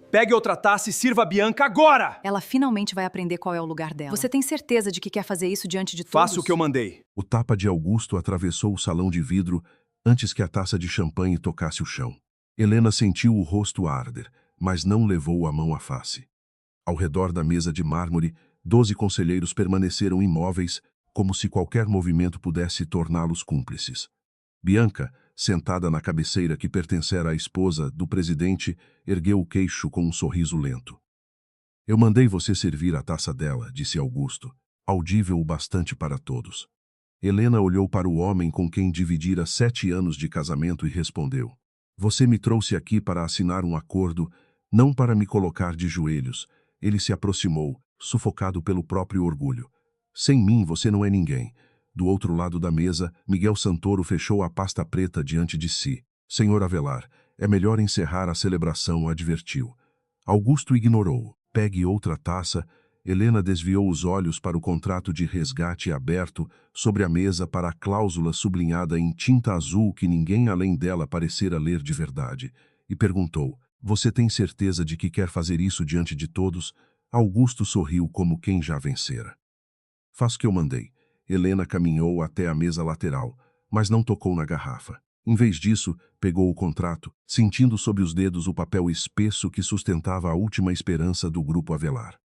Pegue outra taça e sirva a Bianca agora! Ela finalmente vai aprender qual é o lugar dela. Você tem certeza de que quer fazer isso diante de todos? Faça o que eu mandei. O tapa de Augusto atravessou o salão de vidro antes que a taça de champanhe tocasse o chão. Helena sentiu o rosto arder, mas não levou a mão à face. Ao redor da mesa de mármore, 12 conselheiros permaneceram imóveis, como se qualquer movimento pudesse torná-los cúmplices. Bianca, sentada na cabeceira que pertencera à esposa do presidente, ergueu o queixo com um sorriso lento. Eu mandei você servir a taça dela, disse Augusto, audível o bastante para todos. Helena olhou para o homem com quem dividira 7 anos de casamento e respondeu. Você me trouxe aqui para assinar um acordo, não para me colocar de joelhos. Ele se aproximou, sufocado pelo próprio orgulho. Sem mim você não é ninguém. Do outro lado da mesa, Miguel Santoro fechou a pasta preta diante de si. Senhor Avelar, é melhor encerrar a celebração, advertiu. Augusto ignorou. Pegue outra taça. Helena desviou os olhos para o contrato de resgate aberto sobre a mesa para a cláusula sublinhada em tinta azul que ninguém além dela parecera ler de verdade, e perguntou, você tem certeza de que quer fazer isso diante de todos? Augusto sorriu como quem já vencera. Faz o que eu mandei. Helena caminhou até a mesa lateral, mas não tocou na garrafa. Em vez disso, pegou o contrato, sentindo sob os dedos o papel espesso que sustentava a última esperança do Grupo Avelar.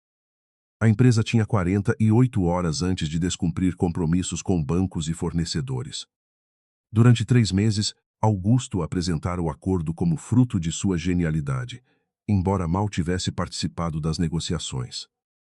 A empresa tinha 48 horas antes de descumprir compromissos com bancos e fornecedores. Durante 3 meses, Augusto apresentara o acordo como fruto de sua genialidade, embora mal tivesse participado das negociações.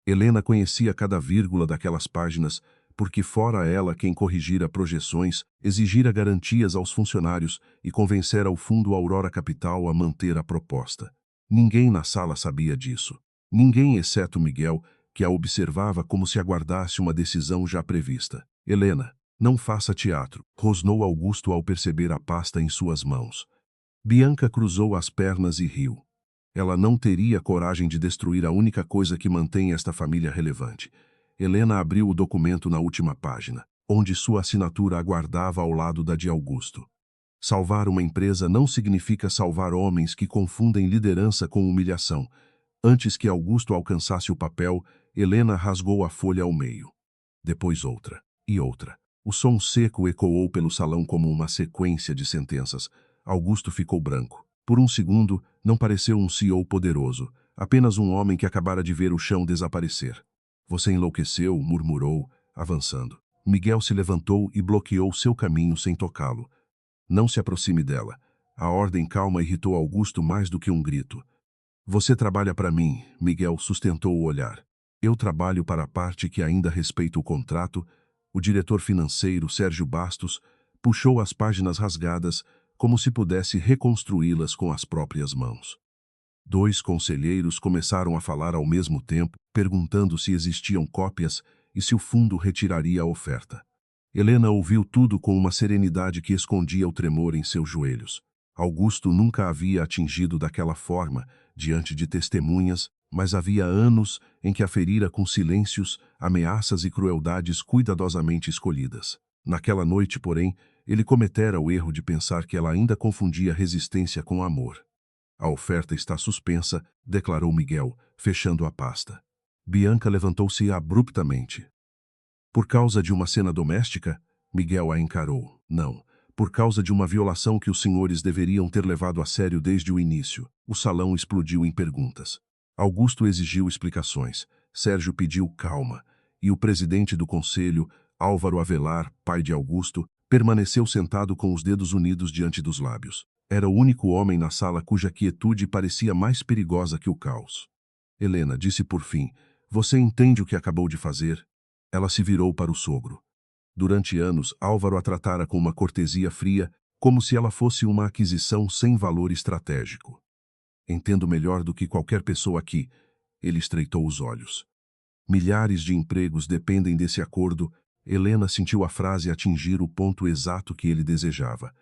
Helena conhecia cada vírgula daquelas páginas, porque fora ela quem corrigira projeções, exigira garantias aos funcionários e convencera o Fundo Aurora Capital a manter a proposta. Ninguém na sala sabia disso. Ninguém exceto Miguel, que a observava como se aguardasse uma decisão já prevista. Helena, não faça teatro, rosnou Augusto ao perceber a pasta em suas mãos. Bianca cruzou as pernas e riu. Ela não teria coragem de destruir a única coisa que mantém esta família relevante. Helena abriu o documento na última página, onde sua assinatura aguardava ao lado da de Augusto. Salvar uma empresa não significa salvar homens que confundem liderança com humilhação. Antes que Augusto alcançasse o papel, Helena rasgou a folha ao meio. Depois outra, e outra. O som seco ecoou pelo salão como uma sequência de sentenças. Augusto ficou branco. Por um segundo, não pareceu um CEO poderoso, apenas um homem que acabara de ver o chão desaparecer. Você enlouqueceu, murmurou, avançando. Miguel se levantou e bloqueou seu caminho sem tocá-lo. Não se aproxime dela. A ordem calma irritou Augusto mais do que um grito. Você trabalha para mim, Miguel sustentou o olhar. Eu trabalho para a parte que ainda respeita o contrato. O diretor financeiro, Sérgio Bastos, puxou as páginas rasgadas como se pudesse reconstruí-las com as próprias mãos. 2 conselheiros começaram a falar ao mesmo tempo, perguntando se existiam cópias e se o fundo retiraria a oferta. Helena ouviu tudo com uma serenidade que escondia o tremor em seus joelhos. Augusto nunca a havia atingido daquela forma, diante de testemunhas, mas havia anos em que a ferira com silêncios, ameaças e crueldades cuidadosamente escolhidas. Naquela noite, porém, ele cometera o erro de pensar que ela ainda confundia resistência com amor. A oferta está suspensa, declarou Miguel, fechando a pasta. Bianca levantou-se abruptamente. Por causa de uma cena doméstica? Miguel a encarou. Não. Por causa de uma violação que os senhores deveriam ter levado a sério desde o início. O salão explodiu em perguntas. Augusto exigiu explicações. Sérgio pediu calma. E o presidente do conselho, Álvaro Avelar, pai de Augusto, permaneceu sentado com os dedos unidos diante dos lábios. Era o único homem na sala cuja quietude parecia mais perigosa que o caos. Helena disse por fim, você entende o que acabou de fazer? Ela se virou para o sogro. Durante anos, Álvaro a tratara com uma cortesia fria, como se ela fosse uma aquisição sem valor estratégico. Entendo melhor do que qualquer pessoa aqui. Ele estreitou os olhos. Milhares de empregos dependem desse acordo. Helena sentiu a frase atingir o ponto exato que ele desejava.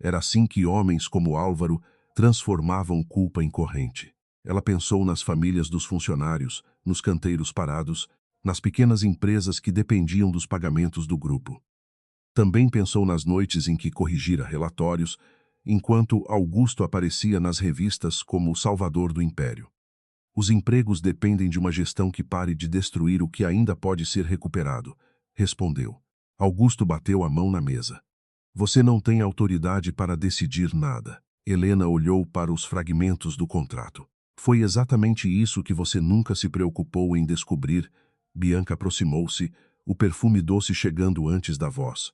Era assim que homens como Álvaro transformavam culpa em corrente. Ela pensou nas famílias dos funcionários, nos canteiros parados, nas pequenas empresas que dependiam dos pagamentos do grupo. Também pensou nas noites em que corrigira relatórios, enquanto Augusto aparecia nas revistas como o salvador do império. Os empregos dependem de uma gestão que pare de destruir o que ainda pode ser recuperado, respondeu. Augusto bateu a mão na mesa. Você não tem autoridade para decidir nada. Helena olhou para os fragmentos do contrato. Foi exatamente isso que você nunca se preocupou em descobrir. Bianca aproximou-se, o perfume doce chegando antes da voz.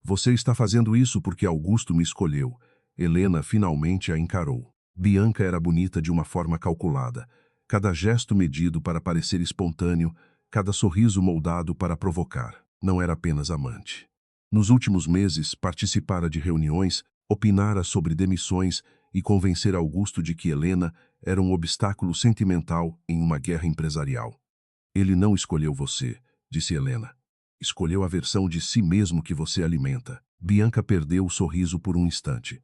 Você está fazendo isso porque Augusto me escolheu. Helena finalmente a encarou. Bianca era bonita de uma forma calculada. Cada gesto medido para parecer espontâneo, cada sorriso moldado para provocar. Não era apenas amante. Nos últimos meses, participara de reuniões, opinara sobre demissões e convencer Augusto de que Helena era um obstáculo sentimental em uma guerra empresarial. Ele não escolheu você, disse Helena. Escolheu a versão de si mesmo que você alimenta. Bianca perdeu o sorriso por um instante.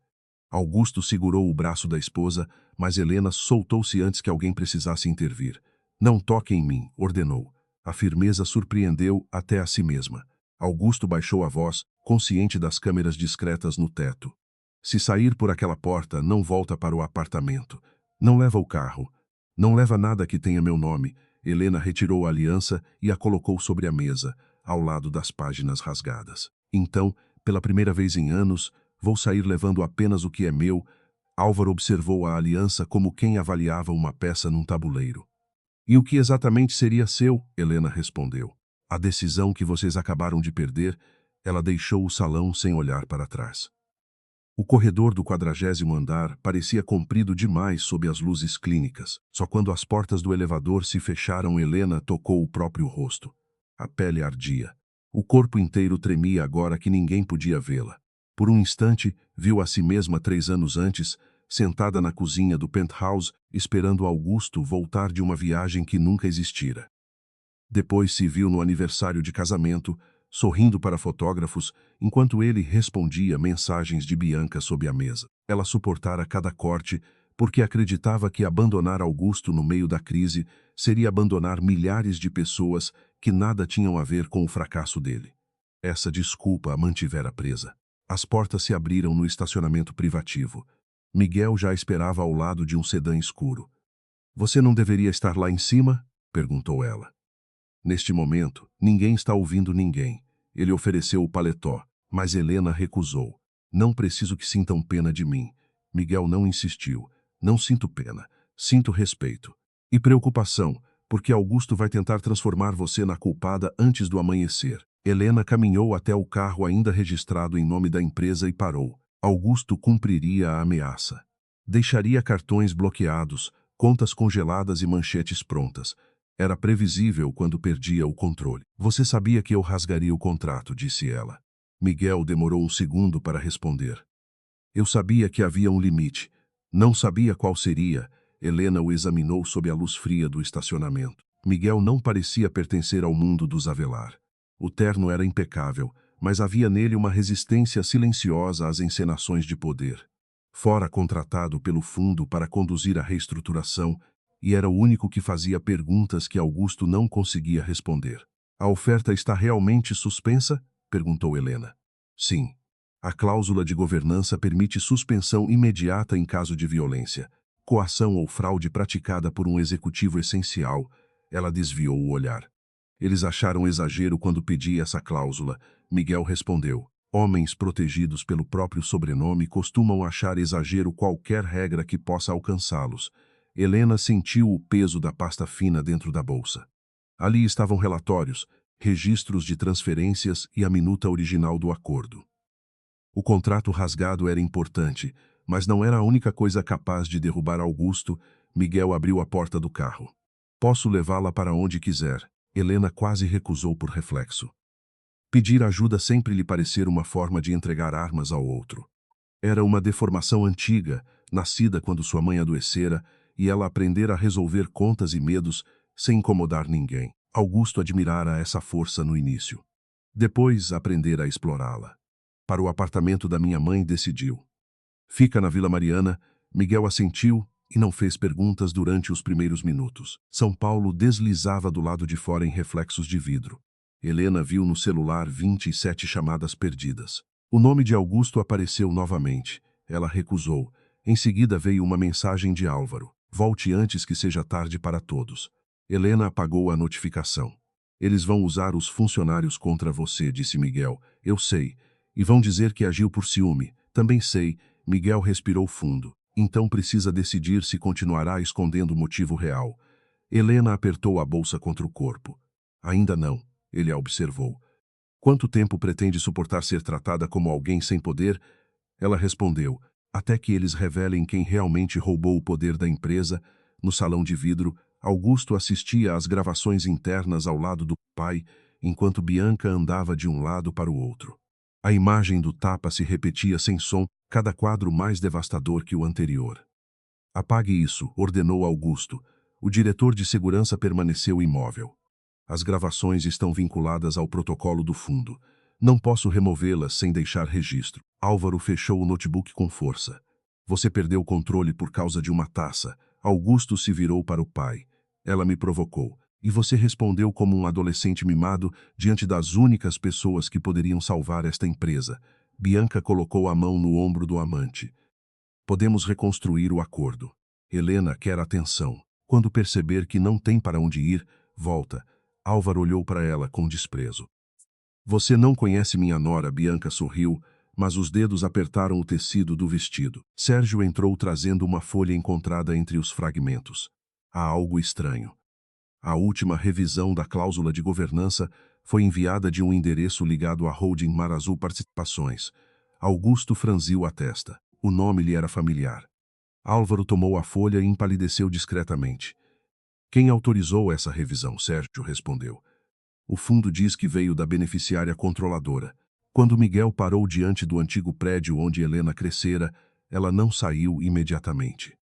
Augusto segurou o braço da esposa, mas Helena soltou-se antes que alguém precisasse intervir. Não toque em mim, ordenou. A firmeza surpreendeu até a si mesma. Augusto baixou a voz, consciente das câmeras discretas no teto. Se sair por aquela porta, não volta para o apartamento. Não leva o carro. Não leva nada que tenha meu nome. Helena retirou a aliança e a colocou sobre a mesa, ao lado das páginas rasgadas. Então, pela primeira vez em anos, vou sair levando apenas o que é meu. Álvaro observou a aliança como quem avaliava uma peça num tabuleiro. E o que exatamente seria seu? Helena respondeu. A decisão que vocês acabaram de perder. Ela deixou o salão sem olhar para trás. O corredor do 40º andar parecia comprido demais sob as luzes clínicas. Só quando as portas do elevador se fecharam, Helena tocou o próprio rosto. A pele ardia. O corpo inteiro tremia agora que ninguém podia vê-la. Por um instante, viu a si mesma 3 anos antes, sentada na cozinha do penthouse, esperando Augusto voltar de uma viagem que nunca existira. Depois se viu no aniversário de casamento, sorrindo para fotógrafos, enquanto ele respondia mensagens de Bianca sob a mesa. Ela suportara cada corte, porque acreditava que abandonar Augusto no meio da crise seria abandonar milhares de pessoas que nada tinham a ver com o fracasso dele. Essa desculpa a mantivera presa. As portas se abriram no estacionamento privativo. Miguel já esperava ao lado de um sedã escuro. Você não deveria estar lá em cima? Perguntou ela. Neste momento, ninguém está ouvindo ninguém. Ele ofereceu o paletó, mas Helena recusou. Não preciso que sintam pena de mim. Miguel não insistiu. Não sinto pena. Sinto respeito. E preocupação, porque Augusto vai tentar transformar você na culpada antes do amanhecer. Helena caminhou até o carro ainda registrado em nome da empresa e parou. Augusto cumpriria a ameaça. Deixaria cartões bloqueados, contas congeladas e manchetes prontas. Era previsível quando perdia o controle. Você sabia que eu rasgaria o contrato, disse ela. Miguel demorou um segundo para responder. Eu sabia que havia um limite. Não sabia qual seria. Helena o examinou sob a luz fria do estacionamento. Miguel não parecia pertencer ao mundo dos Avelar. O terno era impecável, mas havia nele uma resistência silenciosa às encenações de poder. Fora contratado pelo fundo para conduzir a reestruturação, e era o único que fazia perguntas que Augusto não conseguia responder. A oferta está realmente suspensa? Perguntou Helena. Sim. A cláusula de governança permite suspensão imediata em caso de violência, coação ou fraude praticada por um executivo essencial. Ela desviou o olhar. Eles acharam exagero quando pedi essa cláusula. Miguel respondeu. Homens protegidos pelo próprio sobrenome costumam achar exagero qualquer regra que possa alcançá-los. Helena sentiu o peso da pasta fina dentro da bolsa. Ali estavam relatórios, registros de transferências e a minuta original do acordo. O contrato rasgado era importante, mas não era a única coisa capaz de derrubar Augusto. Miguel abriu a porta do carro. Posso levá-la para onde quiser. Helena quase recusou por reflexo. Pedir ajuda sempre lhe parecera uma forma de entregar armas ao outro. Era uma deformação antiga, nascida quando sua mãe adoecera, e ela aprendera a resolver contas e medos sem incomodar ninguém. Augusto admirara essa força no início. Depois aprendera a explorá-la. Para o apartamento da minha mãe decidiu. Fica na Vila Mariana. Miguel assentiu e não fez perguntas durante os primeiros minutos. São Paulo deslizava do lado de fora em reflexos de vidro. Helena viu no celular 27 chamadas perdidas. O nome de Augusto apareceu novamente. Ela recusou. Em seguida veio uma mensagem de Álvaro. Volte antes que seja tarde para todos. Helena apagou a notificação. Eles vão usar os funcionários contra você, disse Miguel. Eu sei. E vão dizer que agiu por ciúme. Também sei. Miguel respirou fundo. Então precisa decidir se continuará escondendo o motivo real. Helena apertou a bolsa contra o corpo. Ainda não, ele a observou. Quanto tempo pretende suportar ser tratada como alguém sem poder? Ela respondeu, até que eles revelem quem realmente roubou o poder da empresa. No salão de vidro, Augusto assistia às gravações internas ao lado do pai, enquanto Bianca andava de um lado para o outro. A imagem do tapa se repetia sem som, cada quadro mais devastador que o anterior. Apague isso, ordenou Augusto. O diretor de segurança permaneceu imóvel. As gravações estão vinculadas ao protocolo do fundo. Não posso removê-las sem deixar registro. Álvaro fechou o notebook com força. Você perdeu o controle por causa de uma taça. Augusto se virou para o pai. Ela me provocou. E você respondeu como um adolescente mimado diante das únicas pessoas que poderiam salvar esta empresa. Bianca colocou a mão no ombro do amante. Podemos reconstruir o acordo. Helena quer atenção. Quando perceber que não tem para onde ir, volta. Álvaro olhou para ela com desprezo. Você não conhece minha nora, Bianca sorriu, mas os dedos apertaram o tecido do vestido. Sérgio entrou trazendo uma folha encontrada entre os fragmentos. Há algo estranho. A última revisão da cláusula de governança foi enviada de um endereço ligado à holding Mar Azul Participações. Augusto franziu a testa. O nome lhe era familiar. Álvaro tomou a folha e empalideceu discretamente. Quem autorizou essa revisão? Sérgio respondeu. O fundo diz que veio da beneficiária controladora. Quando Miguel parou diante do antigo prédio onde Helena crescera, ela não saiu imediatamente.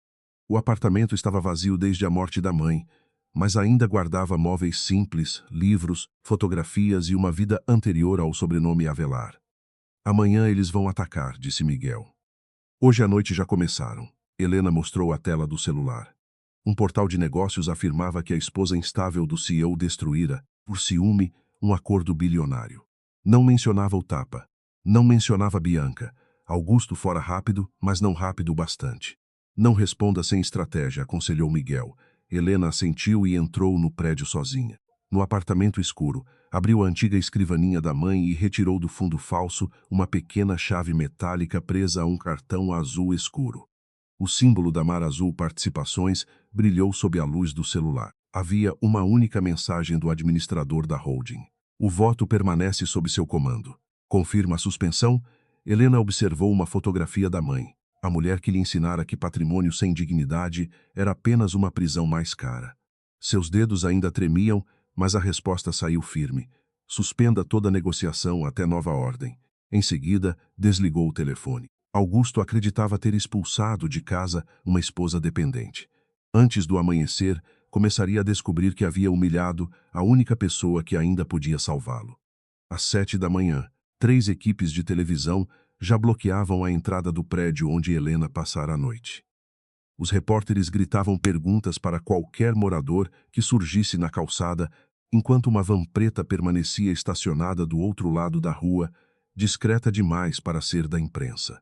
O apartamento estava vazio desde a morte da mãe, mas ainda guardava móveis simples, livros, fotografias e uma vida anterior ao sobrenome Avelar. Amanhã eles vão atacar, disse Miguel. Hoje à noite já começaram. Helena mostrou a tela do celular. Um portal de negócios afirmava que a esposa instável do CEO destruíra, por ciúme, um acordo bilionário. Não mencionava o tapa. Não mencionava Bianca. Augusto fora rápido, mas não rápido o bastante. Não responda sem estratégia, aconselhou Miguel. Helena assentiu e entrou no prédio sozinha. No apartamento escuro, abriu a antiga escrivaninha da mãe e retirou do fundo falso uma pequena chave metálica presa a um cartão azul escuro. O símbolo da Mar Azul Participações brilhou sob a luz do celular. Havia uma única mensagem do administrador da holding. O voto permanece sob seu comando. Confirma a suspensão? Helena observou uma fotografia da mãe. A mulher que lhe ensinara que patrimônio sem dignidade era apenas uma prisão mais cara. Seus dedos ainda tremiam, mas a resposta saiu firme. Suspenda toda a negociação até nova ordem. Em seguida, desligou o telefone. Augusto acreditava ter expulsado de casa uma esposa dependente. Antes do amanhecer, começaria a descobrir que havia humilhado a única pessoa que ainda podia salvá-lo. Às 7 da manhã, 3 equipes de televisão já bloqueavam a entrada do prédio onde Helena passara a noite. Os repórteres gritavam perguntas para qualquer morador que surgisse na calçada, enquanto uma van preta permanecia estacionada do outro lado da rua, discreta demais para ser da imprensa.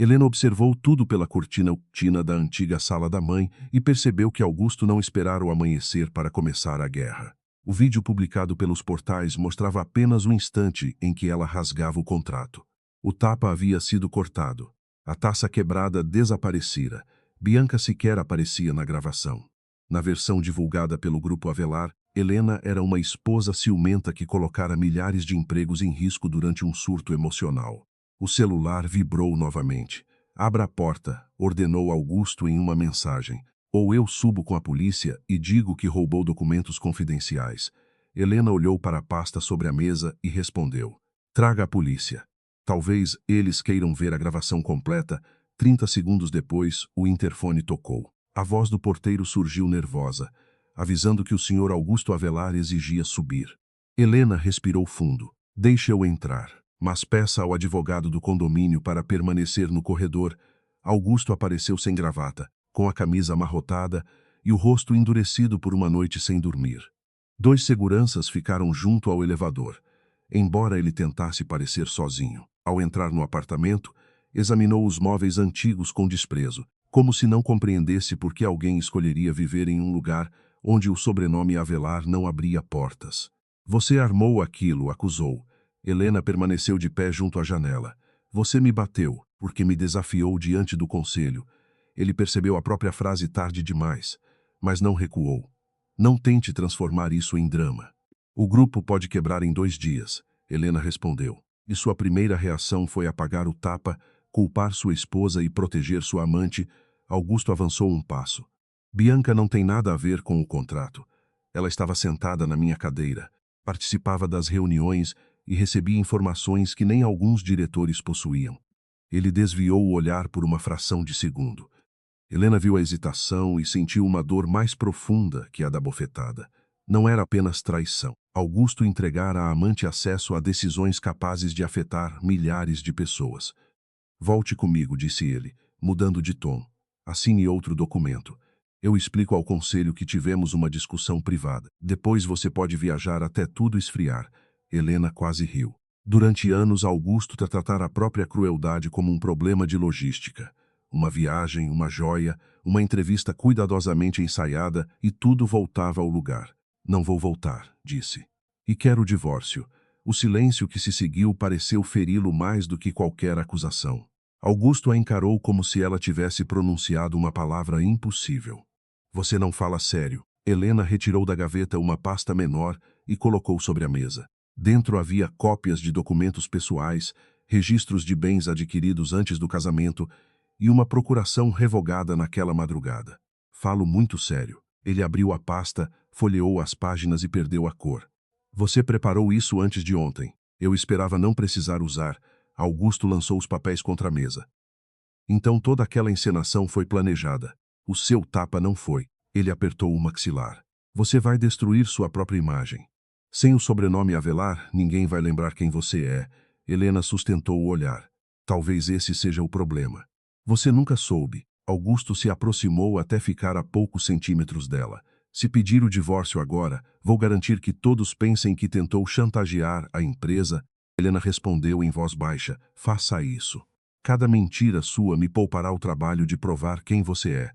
Helena observou tudo pela cortina da antiga sala da mãe e percebeu que Augusto não esperara o amanhecer para começar a guerra. O vídeo publicado pelos portais mostrava apenas o instante em que ela rasgava o contrato. O tapa havia sido cortado. A taça quebrada desaparecera. Bianca sequer aparecia na gravação. Na versão divulgada pelo Grupo Avelar, Helena era uma esposa ciumenta que colocara milhares de empregos em risco durante um surto emocional. O celular vibrou novamente. Abra a porta, ordenou Augusto em uma mensagem. Ou eu subo com a polícia e digo que roubou documentos confidenciais. Helena olhou para a pasta sobre a mesa e respondeu. Traga a polícia. Talvez eles queiram ver a gravação completa. 30 segundos depois, o interfone tocou. A voz do porteiro surgiu nervosa, avisando que o Sr. Augusto Avelar exigia subir. Helena respirou fundo. Deixe-eu entrar. Mas peça ao advogado do condomínio para permanecer no corredor. Augusto apareceu sem gravata, com a camisa amarrotada e o rosto endurecido por uma noite sem dormir. 2 seguranças ficaram junto ao elevador, embora ele tentasse parecer sozinho. Ao entrar no apartamento, examinou os móveis antigos com desprezo. como se não compreendesse por que alguém escolheria viver em um lugar onde o sobrenome Avelar não abria portas. Você armou aquilo, acusou. Helena permaneceu de pé junto à janela. Você me bateu, porque me desafiou diante do conselho. Ele percebeu a própria frase tarde demais, mas não recuou. Não tente transformar isso em drama. O grupo pode quebrar em 2 dias, Helena respondeu. E sua primeira reação foi apagar o tapa, culpar sua esposa e proteger sua amante. Augusto avançou um passo. Bianca não tem nada a ver com o contrato. Ela estava sentada na minha cadeira, participava das reuniões e recebia informações que nem alguns diretores possuíam. Ele desviou o olhar por uma fração de segundo. Helena viu a hesitação e sentiu uma dor mais profunda que a da bofetada. Não era apenas traição. Augusto entregara à amante acesso a decisões capazes de afetar milhares de pessoas. Volte comigo, disse ele, mudando de tom. Assine outro documento. Eu explico ao conselho que tivemos uma discussão privada. Depois você pode viajar até tudo esfriar. Helena quase riu. Durante anos, Augusto tratara a própria crueldade como um problema de logística. Uma viagem, uma joia, uma entrevista cuidadosamente ensaiada e tudo voltava ao lugar. Não vou voltar, disse. E quero o divórcio. O silêncio que se seguiu pareceu feri-lo mais do que qualquer acusação. Augusto a encarou como se ela tivesse pronunciado uma palavra impossível. Você não fala sério. Helena retirou da gaveta uma pasta menor e colocou sobre a mesa. Dentro havia cópias de documentos pessoais, registros de bens adquiridos antes do casamento e uma procuração revogada naquela madrugada. Falo muito sério. Ele abriu a pasta, folheou as páginas e perdeu a cor. Você preparou isso antes de ontem. Eu esperava não precisar usar. Augusto lançou os papéis contra a mesa. Então toda aquela encenação foi planejada. O seu tapa não foi. Ele apertou o maxilar. Você vai destruir sua própria imagem. Sem o sobrenome Avelar, ninguém vai lembrar quem você é. Helena sustentou o olhar. Talvez esse seja o problema. Você nunca soube. Augusto se aproximou até ficar a poucos centímetros dela. Se pedir o divórcio agora, vou garantir que todos pensem que tentou chantagear a empresa. Helena respondeu em voz baixa, faça isso. Cada mentira sua me poupará o trabalho de provar quem você é.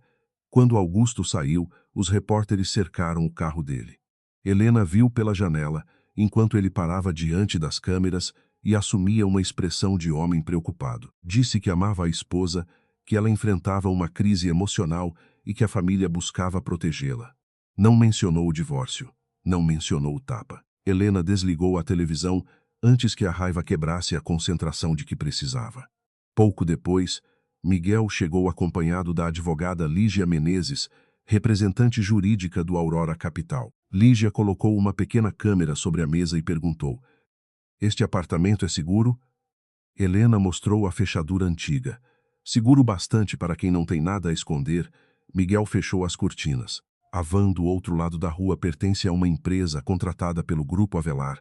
Quando Augusto saiu, os repórteres cercaram o carro dele. Helena viu pela janela, enquanto ele parava diante das câmeras e assumia uma expressão de homem preocupado. Disse que amava a esposa, que ela enfrentava uma crise emocional e que a família buscava protegê-la. Não mencionou o divórcio. Não mencionou o tapa. Helena desligou a televisão antes que a raiva quebrasse a concentração de que precisava. Pouco depois, Miguel chegou acompanhado da advogada Lígia Menezes, representante jurídica do Aurora Capital. Lígia colocou uma pequena câmera sobre a mesa e perguntou: este apartamento é seguro? Helena mostrou a fechadura antiga. Seguro bastante para quem não tem nada a esconder. Miguel fechou as cortinas. A van do outro lado da rua pertence a uma empresa contratada pelo Grupo Avelar.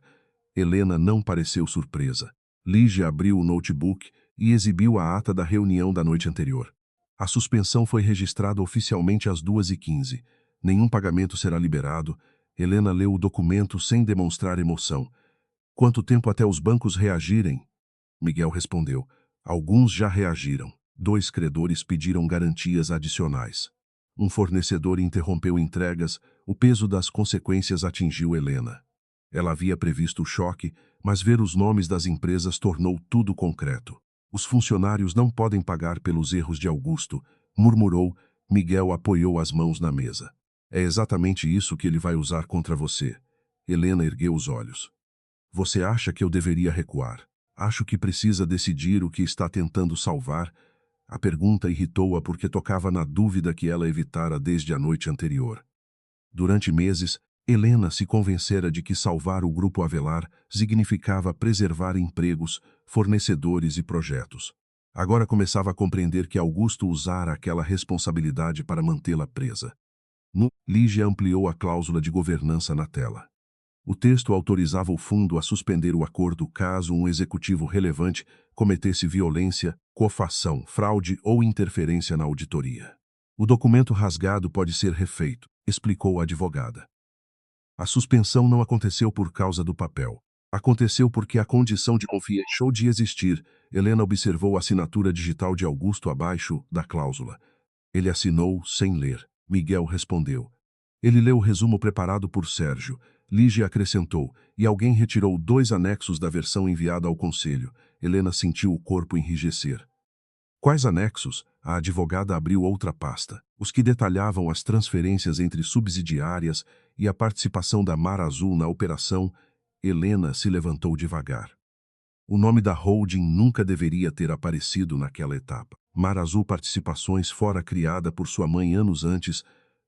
Helena não pareceu surpresa. Lígia abriu o notebook e exibiu a ata da reunião da noite anterior. A suspensão foi registrada oficialmente às 2h15. Nenhum pagamento será liberado. Helena leu o documento sem demonstrar emoção. Quanto tempo até os bancos reagirem? Miguel respondeu. Alguns já reagiram. 2 credores pediram garantias adicionais. Um fornecedor interrompeu entregas. O peso das consequências atingiu Helena. Ela havia previsto o choque, mas ver os nomes das empresas tornou tudo concreto. Os funcionários não podem pagar pelos erros de Augusto, murmurou. Miguel apoiou as mãos na mesa. É exatamente isso que ele vai usar contra você. Helena ergueu os olhos. Você acha que eu deveria recuar? Acho que precisa decidir o que está tentando salvar. A pergunta irritou-a porque tocava na dúvida que ela evitara desde a noite anterior. Durante meses, Helena se convencera de que salvar o Grupo Avelar significava preservar empregos, fornecedores e projetos. Agora começava a compreender que Augusto usara aquela responsabilidade para mantê-la presa. Lígia ampliou a cláusula de governança na tela. O texto autorizava o fundo a suspender o acordo caso um executivo relevante cometesse violência, coação, fraude ou interferência na auditoria. O documento rasgado pode ser refeito, explicou a advogada. A suspensão não aconteceu por causa do papel. Aconteceu porque a condição de confiança deixou de existir. Helena observou a assinatura digital de Augusto abaixo da cláusula. Ele assinou sem ler. Miguel respondeu. Ele leu o resumo preparado por Sérgio. Lígia acrescentou, e alguém retirou 2 anexos da versão enviada ao conselho. Helena sentiu o corpo enrijecer. Quais anexos? A advogada abriu outra pasta. Os que detalhavam as transferências entre subsidiárias e a participação da Mar Azul na operação. Helena se levantou devagar. O nome da holding nunca deveria ter aparecido naquela etapa. Mar Azul Participações fora criada por sua mãe anos antes,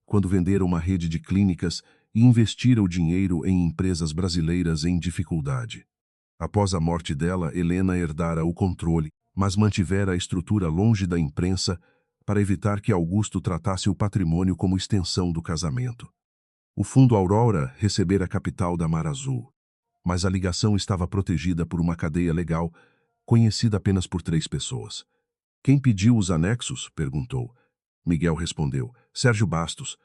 quando venderam uma rede de clínicas e investira o dinheiro em empresas brasileiras em dificuldade. Após a morte dela, Helena herdara o controle, mas mantivera a estrutura longe da imprensa para evitar que Augusto tratasse o patrimônio como extensão do casamento. O Fundo Aurora recebera capital da Mar Azul, mas a ligação estava protegida por uma cadeia legal, conhecida apenas por 3 pessoas. Quem pediu os anexos? Perguntou. Miguel respondeu. Sérgio Bastos.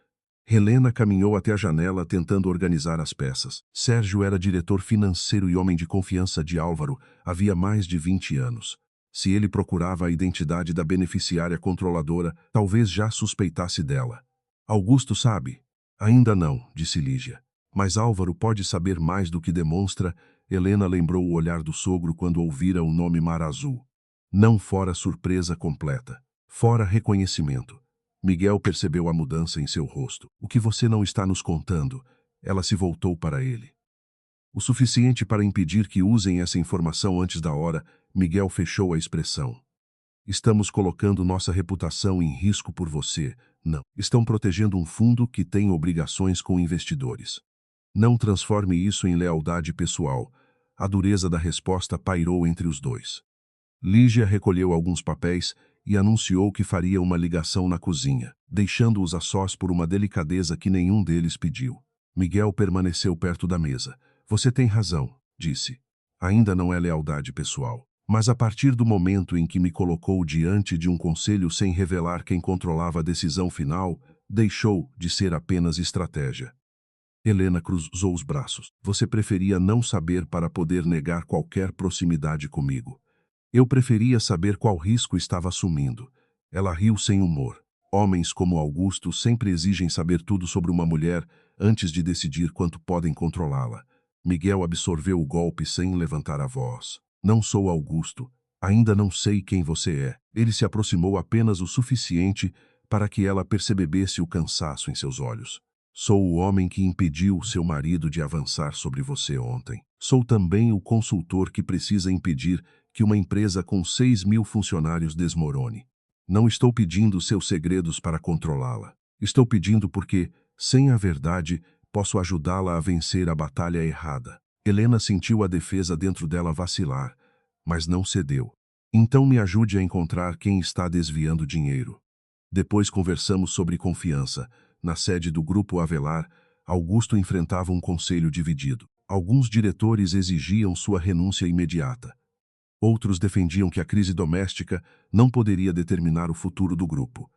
Helena caminhou até a janela tentando organizar as peças. Sérgio era diretor financeiro e homem de confiança de Álvaro havia mais de 20 anos. Se ele procurava a identidade da beneficiária controladora, talvez já suspeitasse dela. Augusto sabe? Ainda não, disse Lígia. Mas Álvaro pode saber mais do que demonstra. Helena lembrou o olhar do sogro quando ouvira o nome Mar Azul. Não fora surpresa completa. Fora reconhecimento. Miguel percebeu a mudança em seu rosto. O que você não está nos contando? Ela se voltou para ele. O suficiente para impedir que usem essa informação antes da hora. Miguel fechou a expressão. Estamos colocando nossa reputação em risco por você. Não. Estão protegendo um fundo que tem obrigações com investidores. Não transforme isso em lealdade pessoal. A dureza da resposta pairou entre os dois. Lígia recolheu alguns papéis e anunciou que faria uma ligação na cozinha, deixando-os a sós por uma delicadeza que nenhum deles pediu. Miguel permaneceu perto da mesa. Você tem razão, disse. Ainda não é lealdade pessoal. Mas a partir do momento em que me colocou diante de um conselho sem revelar quem controlava a decisão final, deixou de ser apenas estratégia. Helena cruzou os braços. Você preferia não saber para poder negar qualquer proximidade comigo. Eu preferia saber qual risco estava assumindo. Ela riu sem humor. Homens como Augusto sempre exigem saber tudo sobre uma mulher antes de decidir quanto podem controlá-la. Miguel absorveu o golpe sem levantar a voz. Não sou Augusto. Ainda não sei quem você é. Ele se aproximou apenas o suficiente para que ela percebesse o cansaço em seus olhos. Sou o homem que impediu seu marido de avançar sobre você ontem. Sou também o consultor que precisa impedir que uma empresa com 6.000 funcionários desmorone. Não estou pedindo seus segredos para controlá-la. Estou pedindo porque, sem a verdade, posso ajudá-la a vencer a batalha errada. Helena sentiu a defesa dentro dela vacilar, mas não cedeu. Então me ajude a encontrar quem está desviando dinheiro. Depois conversamos sobre confiança. Na sede do Grupo Avelar, Augusto enfrentava um conselho dividido. Alguns diretores exigiam sua renúncia imediata. Outros defendiam que a crise doméstica não poderia determinar o futuro do grupo.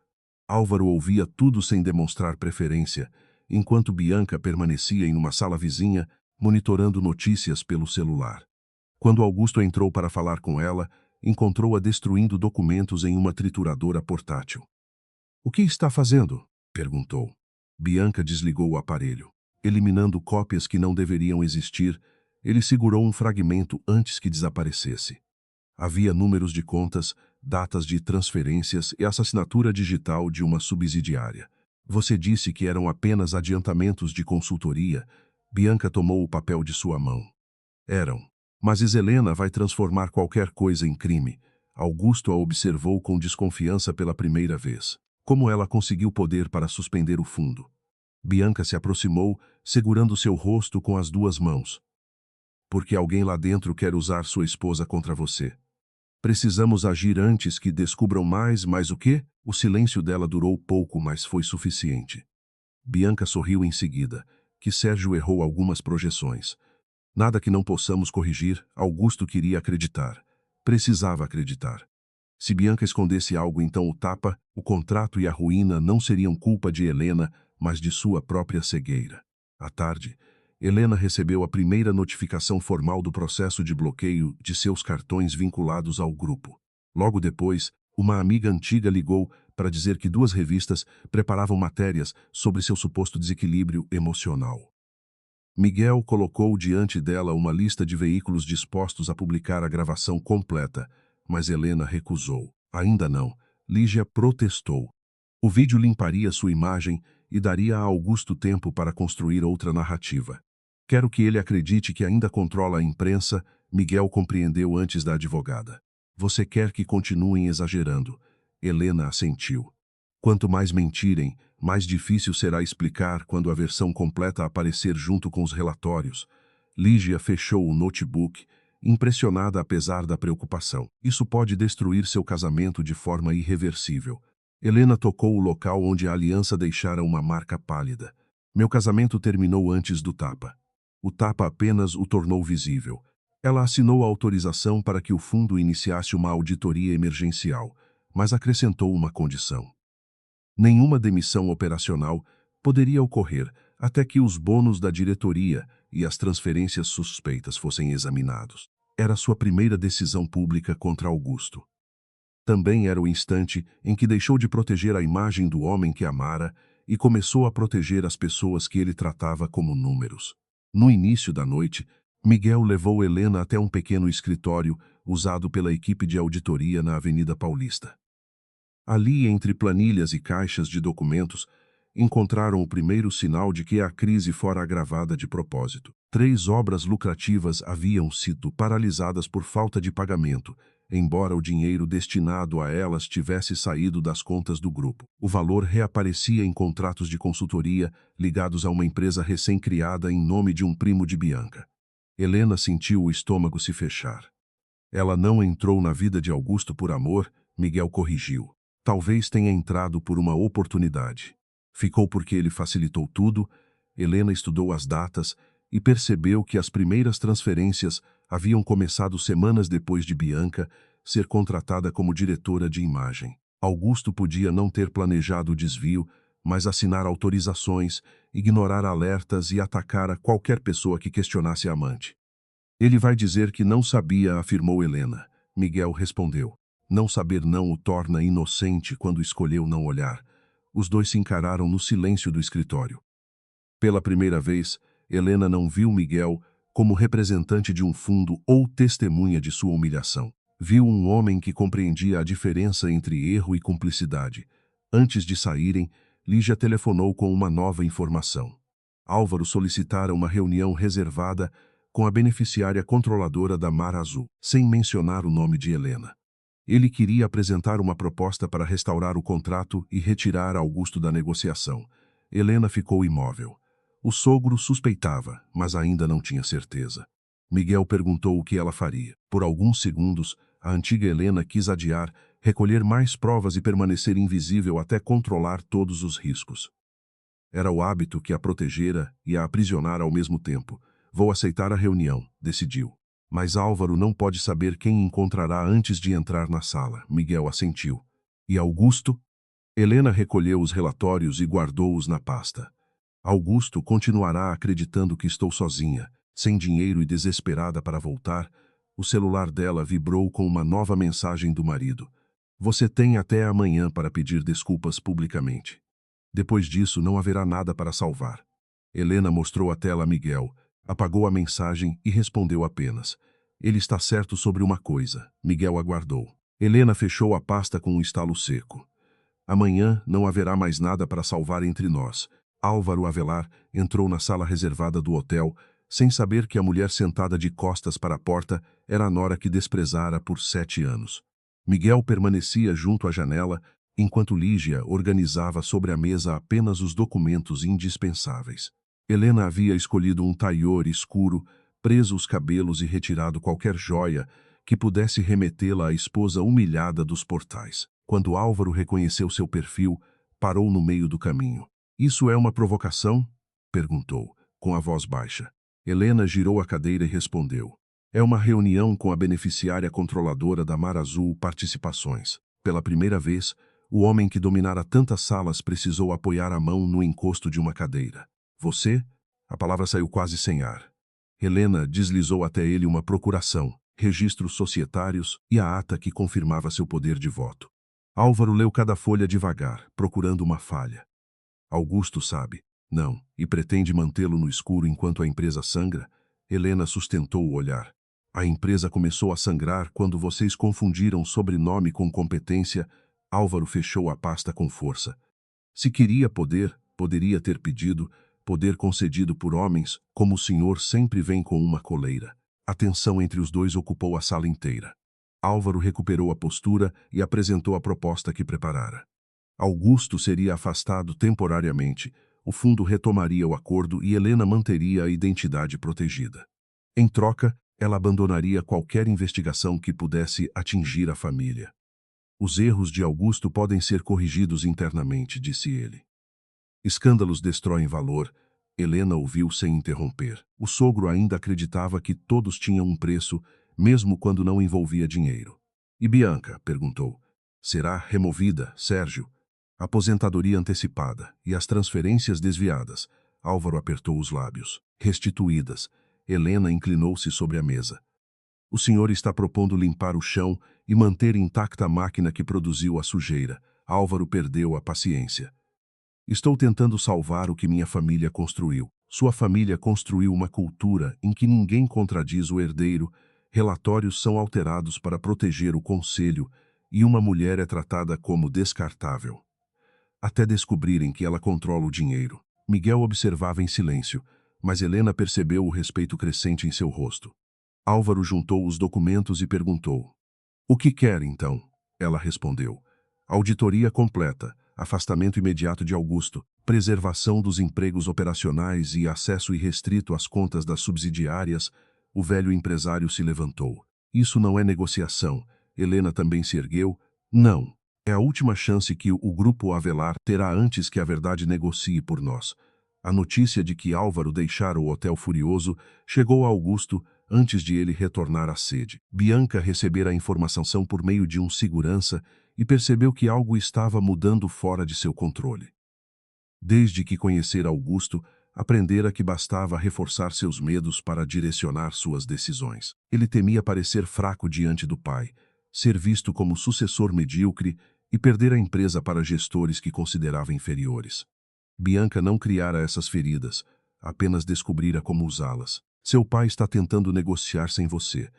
Álvaro ouvia tudo sem demonstrar preferência, enquanto Bianca permanecia em uma sala vizinha, monitorando notícias pelo celular. Quando Augusto entrou para falar com ela, encontrou-a destruindo documentos em uma trituradora portátil. O que está fazendo? Perguntou. Bianca desligou o aparelho. Eliminando cópias que não deveriam existir, ele segurou um fragmento antes que desaparecesse. Havia números de contas, datas de transferências e a assinatura digital de uma subsidiária. Você disse que eram apenas adiantamentos de consultoria. Bianca tomou o papel de sua mão. Eram. Mas Helena vai transformar qualquer coisa em crime. Augusto a observou com desconfiança pela primeira vez. Como ela conseguiu poder para suspender o fundo? Bianca se aproximou, segurando seu rosto com as 2 mãos. Porque alguém lá dentro quer usar sua esposa contra você. Precisamos agir antes que descubram mais, mas o quê? O silêncio dela durou pouco, mas foi suficiente. Bianca sorriu em seguida, que Sérgio errou algumas projeções. Nada que não possamos corrigir, Augusto queria acreditar. Precisava acreditar. Se Bianca escondesse algo, então o tapa, o contrato e a ruína não seriam culpa de Helena, mas de sua própria cegueira. À tarde, Helena recebeu a primeira notificação formal do processo de bloqueio de seus cartões vinculados ao grupo. Logo depois, uma amiga antiga ligou para dizer que 2 revistas preparavam matérias sobre seu suposto desequilíbrio emocional. Miguel colocou diante dela uma lista de veículos dispostos a publicar a gravação completa, mas Helena recusou. Ainda não. Lígia protestou. O vídeo limparia sua imagem e daria a Augusto tempo para construir outra narrativa. Quero que ele acredite que ainda controla a imprensa, Miguel compreendeu antes da advogada. Você quer que continuem exagerando. Helena assentiu. Quanto mais mentirem, mais difícil será explicar quando a versão completa aparecer junto com os relatórios. Lígia fechou o notebook, impressionada apesar da preocupação. Isso pode destruir seu casamento de forma irreversível. Helena tocou o local onde a aliança deixara uma marca pálida. Meu casamento terminou antes do tapa. O tapa apenas o tornou visível. Ela assinou a autorização para que o fundo iniciasse uma auditoria emergencial, mas acrescentou uma condição. Nenhuma demissão operacional poderia ocorrer até que os bônus da diretoria e as transferências suspeitas fossem examinados. Era sua primeira decisão pública contra Augusto. Também era o instante em que deixou de proteger a imagem do homem que amara e começou a proteger as pessoas que ele tratava como números. No início da noite, Miguel levou Helena até um pequeno escritório usado pela equipe de auditoria na Avenida Paulista. Ali, entre planilhas e caixas de documentos, encontraram o primeiro sinal de que a crise fora agravada de propósito. 3 obras lucrativas haviam sido paralisadas por falta de pagamento, embora o dinheiro destinado a elas tivesse saído das contas do grupo. O valor reaparecia em contratos de consultoria ligados a uma empresa recém-criada em nome de um primo de Bianca. Helena sentiu o estômago se fechar. Ela não entrou na vida de Augusto por amor, Miguel corrigiu. Talvez tenha entrado por uma oportunidade. Ficou porque ele facilitou tudo. Helena estudou as datas e percebeu que as primeiras transferências haviam começado semanas depois de Bianca ser contratada como diretora de imagem. Augusto podia não ter planejado o desvio, mas assinar autorizações, ignorar alertas e atacar a qualquer pessoa que questionasse a amante. Ele vai dizer que não sabia, afirmou Helena. Miguel respondeu. Não saber não o torna inocente quando escolheu não olhar. Os dois se encararam no silêncio do escritório. Pela primeira vez, Helena não viu Miguel como representante de um fundo ou testemunha de sua humilhação. Viu um homem que compreendia a diferença entre erro e cumplicidade. Antes de saírem, Lígia telefonou com uma nova informação. Álvaro solicitara uma reunião reservada com a beneficiária controladora da Mar Azul, sem mencionar o nome de Helena. Ele queria apresentar uma proposta para restaurar o contrato e retirar Augusto da negociação. Helena ficou imóvel. O sogro suspeitava, mas ainda não tinha certeza. Miguel perguntou o que ela faria. Por alguns segundos, a antiga Helena quis adiar, recolher mais provas e permanecer invisível até controlar todos os riscos. Era o hábito que a protegera e a aprisionara ao mesmo tempo. Vou aceitar a reunião, decidiu. Mas Álvaro não pode saber quem encontrará antes de entrar na sala. Miguel assentiu. E Augusto? Helena recolheu os relatórios e guardou-os na pasta. Augusto continuará acreditando que estou sozinha, sem dinheiro e desesperada para voltar. O celular dela vibrou com uma nova mensagem do marido. Você tem até amanhã para pedir desculpas publicamente. Depois disso, não haverá nada para salvar. Helena mostrou a tela a Miguel, apagou a mensagem e respondeu apenas. Ele está certo sobre uma coisa. Miguel aguardou. Helena fechou a pasta com um estalo seco. Amanhã não haverá mais nada para salvar entre nós. Álvaro Avelar entrou na sala reservada do hotel, sem saber que a mulher sentada de costas para a porta era a nora que desprezara por 7 anos. Miguel permanecia junto à janela, enquanto Lígia organizava sobre a mesa apenas os documentos indispensáveis. Helena havia escolhido um taior escuro, preso os cabelos e retirado qualquer joia que pudesse remetê-la à esposa humilhada dos portais. Quando Álvaro reconheceu seu perfil, parou no meio do caminho. Isso é uma provocação? Perguntou, com a voz baixa. Helena girou a cadeira e respondeu. É uma reunião com a beneficiária controladora da Mar Azul Participações. Pela primeira vez, o homem que dominara tantas salas precisou apoiar a mão no encosto de uma cadeira. Você? A palavra saiu quase sem ar. Helena deslizou até ele uma procuração, registros societários e a ata que confirmava seu poder de voto. Álvaro leu cada folha devagar, procurando uma falha. Augusto sabe. Não, e pretende mantê-lo no escuro enquanto a empresa sangra? Helena sustentou o olhar. A empresa começou a sangrar quando vocês confundiram sobrenome com competência. Álvaro fechou a pasta com força. Se queria poder, poderia ter pedido, poder concedido por homens, como o senhor sempre vem com uma coleira. A tensão entre os dois ocupou a sala inteira. Álvaro recuperou a postura e apresentou a proposta que preparara. Augusto seria afastado temporariamente, o fundo retomaria o acordo e Helena manteria a identidade protegida. Em troca, ela abandonaria qualquer investigação que pudesse atingir a família. Os erros de Augusto podem ser corrigidos internamente, disse ele. Escândalos destroem valor. Helena ouviu sem interromper. O sogro ainda acreditava que todos tinham um preço, mesmo quando não envolvia dinheiro. E Bianca? Perguntou. Será removida, Sérgio? Aposentadoria antecipada e as transferências desviadas. Álvaro apertou os lábios. Restituídas. Helena inclinou-se sobre a mesa. O senhor está propondo limpar o chão e manter intacta a máquina que produziu a sujeira. Álvaro perdeu a paciência. Estou tentando salvar o que minha família construiu. Sua família construiu uma cultura em que ninguém contradiz o herdeiro, relatórios são alterados para proteger o conselho e uma mulher é tratada como descartável. Até descobrirem que ela controla o dinheiro. Miguel observava em silêncio, mas Helena percebeu o respeito crescente em seu rosto. Álvaro juntou os documentos e perguntou. O que quer, então? Ela respondeu. Auditoria completa, afastamento imediato de Augusto, preservação dos empregos operacionais e acesso irrestrito às contas das subsidiárias. O velho empresário se levantou. Isso não é negociação. Helena também se ergueu. Não. É a última chance que o Grupo Avelar terá antes que a verdade negocie por nós. A notícia de que Álvaro deixara o Hotel Furioso chegou a Augusto antes de ele retornar à sede. Bianca recebera a informação por meio de um segurança e percebeu que algo estava mudando fora de seu controle. Desde que conhecera Augusto, aprendera que bastava reforçar seus medos para direcionar suas decisões. Ele temia parecer fraco diante do pai, ser visto como sucessor medíocre e perder a empresa para gestores que considerava inferiores. Bianca não criara essas feridas, apenas descobrira como usá-las. Seu pai está tentando negociar sem você,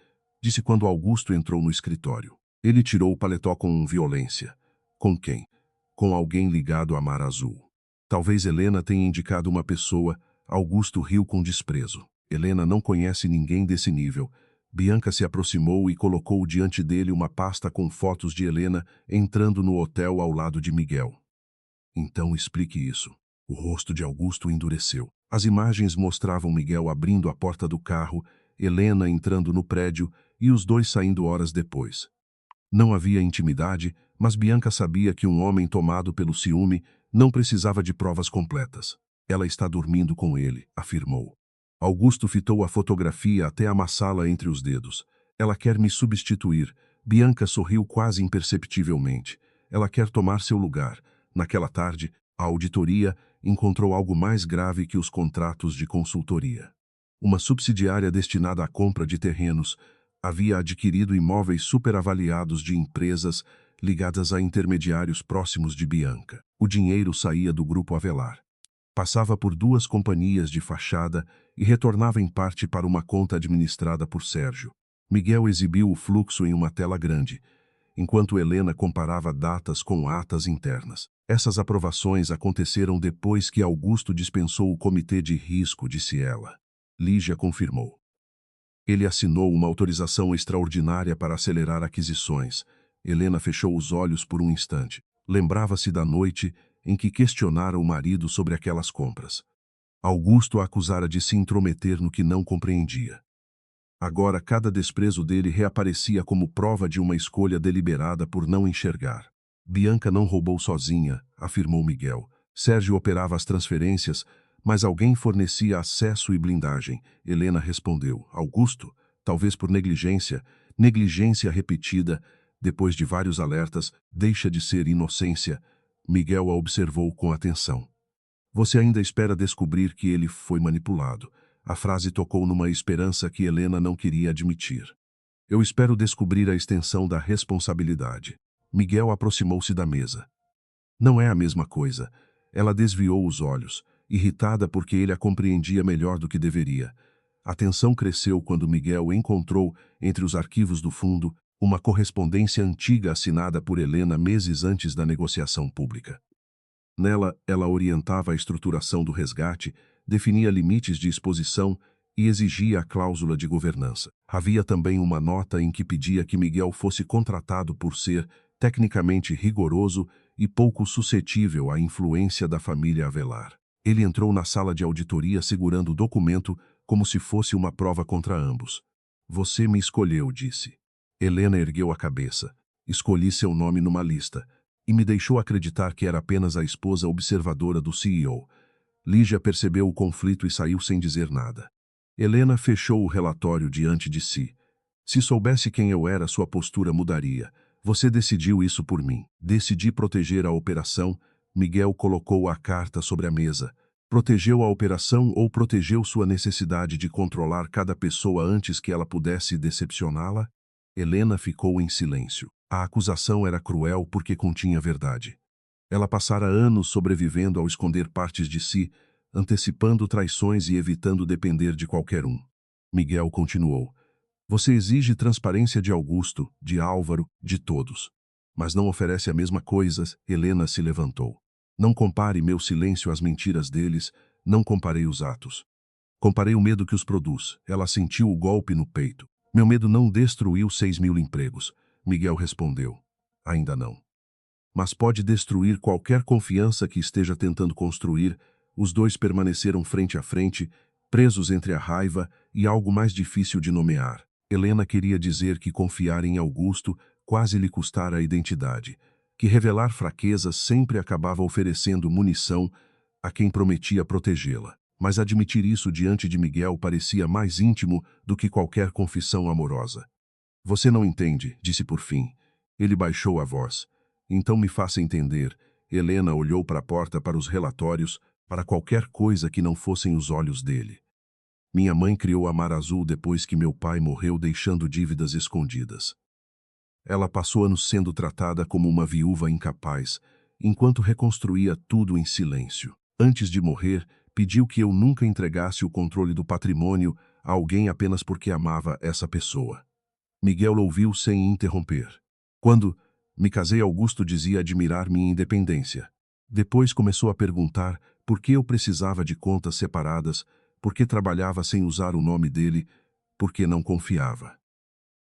disse quando Augusto entrou no escritório. Ele tirou o paletó com violência. Com quem? Com alguém ligado a Mar Azul. Talvez Helena tenha indicado uma pessoa. Augusto riu com desprezo. Helena não conhece ninguém desse nível. Bianca se aproximou e colocou diante dele uma pasta com fotos de Helena entrando no hotel ao lado de Miguel. Então explique isso. O rosto de Augusto endureceu. As imagens mostravam Miguel abrindo a porta do carro, Helena entrando no prédio e os dois saindo horas depois. Não havia intimidade, mas Bianca sabia que um homem tomado pelo ciúme não precisava de provas completas. Ela está dormindo com ele, afirmou. Augusto fitou a fotografia até amassá-la entre os dedos. Ela quer me substituir. Bianca sorriu quase imperceptivelmente. Ela quer tomar seu lugar. Naquela tarde, a auditoria encontrou algo mais grave que os contratos de consultoria. Uma subsidiária destinada à compra de terrenos havia adquirido imóveis superavaliados de empresas ligadas a intermediários próximos de Bianca. O dinheiro saía do Grupo Avelar. Passava por duas companhias de fachada e retornava em parte para uma conta administrada por Sérgio. Miguel exibiu o fluxo em uma tela grande, enquanto Helena comparava datas com atas internas. Essas aprovações aconteceram depois que Augusto dispensou o comitê de risco, disse ela. Lígia confirmou. Ele assinou uma autorização extraordinária para acelerar aquisições. Helena fechou os olhos por um instante. Lembrava-se da noite em que questionara o marido sobre aquelas compras. Augusto a acusara de se intrometer no que não compreendia. Agora cada desprezo dele reaparecia como prova de uma escolha deliberada por não enxergar. Bianca não roubou sozinha, afirmou Miguel. Sérgio operava as transferências, mas alguém fornecia acesso e blindagem. Helena respondeu. Augusto? Talvez por negligência. Negligência repetida. Depois de vários alertas, deixa de ser inocência. Miguel a observou com atenção. Você ainda espera descobrir que ele foi manipulado. A frase tocou numa esperança que Helena não queria admitir. Eu espero descobrir a extensão da responsabilidade. Miguel aproximou-se da mesa. Não é a mesma coisa. Ela desviou os olhos, irritada porque ele a compreendia melhor do que deveria. A tensão cresceu quando Miguel encontrou, entre os arquivos do fundo, uma correspondência antiga assinada por Helena meses antes da negociação pública. Nela, ela orientava a estruturação do resgate, definia limites de exposição e exigia a cláusula de governança. Havia também uma nota em que pedia que Miguel fosse contratado por ser, tecnicamente rigoroso e pouco suscetível à influência da família Avelar. Ele entrou na sala de auditoria segurando o documento como se fosse uma prova contra ambos. Você me escolheu, disse. Helena ergueu a cabeça. Escolhi seu nome numa lista e me deixou acreditar que era apenas a esposa observadora do CEO. Lígia percebeu o conflito e saiu sem dizer nada. Helena fechou o relatório diante de si. Se soubesse quem eu era, sua postura mudaria. Você decidiu isso por mim. Decidi proteger a operação. Miguel colocou a carta sobre a mesa. Protegeu a operação ou protegeu sua necessidade de controlar cada pessoa antes que ela pudesse decepcioná-la? Helena ficou em silêncio. A acusação era cruel porque continha verdade. Ela passara anos sobrevivendo ao esconder partes de si, antecipando traições e evitando depender de qualquer um. Miguel continuou. Você exige transparência de Augusto, de Álvaro, de todos. Mas não oferece a mesma coisa. Helena se levantou. Não compare meu silêncio às mentiras deles, não comparei os atos. Comparei o medo que os produz. Ela sentiu o golpe no peito. Meu medo não destruiu 6.000 empregos. Miguel respondeu. Ainda não. Mas pode destruir qualquer confiança que esteja tentando construir. Os dois permaneceram frente a frente, presos entre a raiva e algo mais difícil de nomear. Helena queria dizer que confiar em Augusto quase lhe custara a identidade, que revelar fraquezas sempre acabava oferecendo munição a quem prometia protegê-la. Mas admitir isso diante de Miguel parecia mais íntimo do que qualquer confissão amorosa. Você não entende, disse por fim. Ele baixou a voz. Então me faça entender. Helena olhou para a porta, para os relatórios, para qualquer coisa que não fossem os olhos dele. Minha mãe criou a Mar Azul depois que meu pai morreu, deixando dívidas escondidas. Ela passou anos sendo tratada como uma viúva incapaz, enquanto reconstruía tudo em silêncio. Antes de morrer, pediu que eu nunca entregasse o controle do patrimônio a alguém apenas porque amava essa pessoa. Miguel ouviu sem interromper. Quando me casei, Augusto dizia admirar minha independência. Depois começou a perguntar por que eu precisava de contas separadas, por que trabalhava sem usar o nome dele, por que não confiava.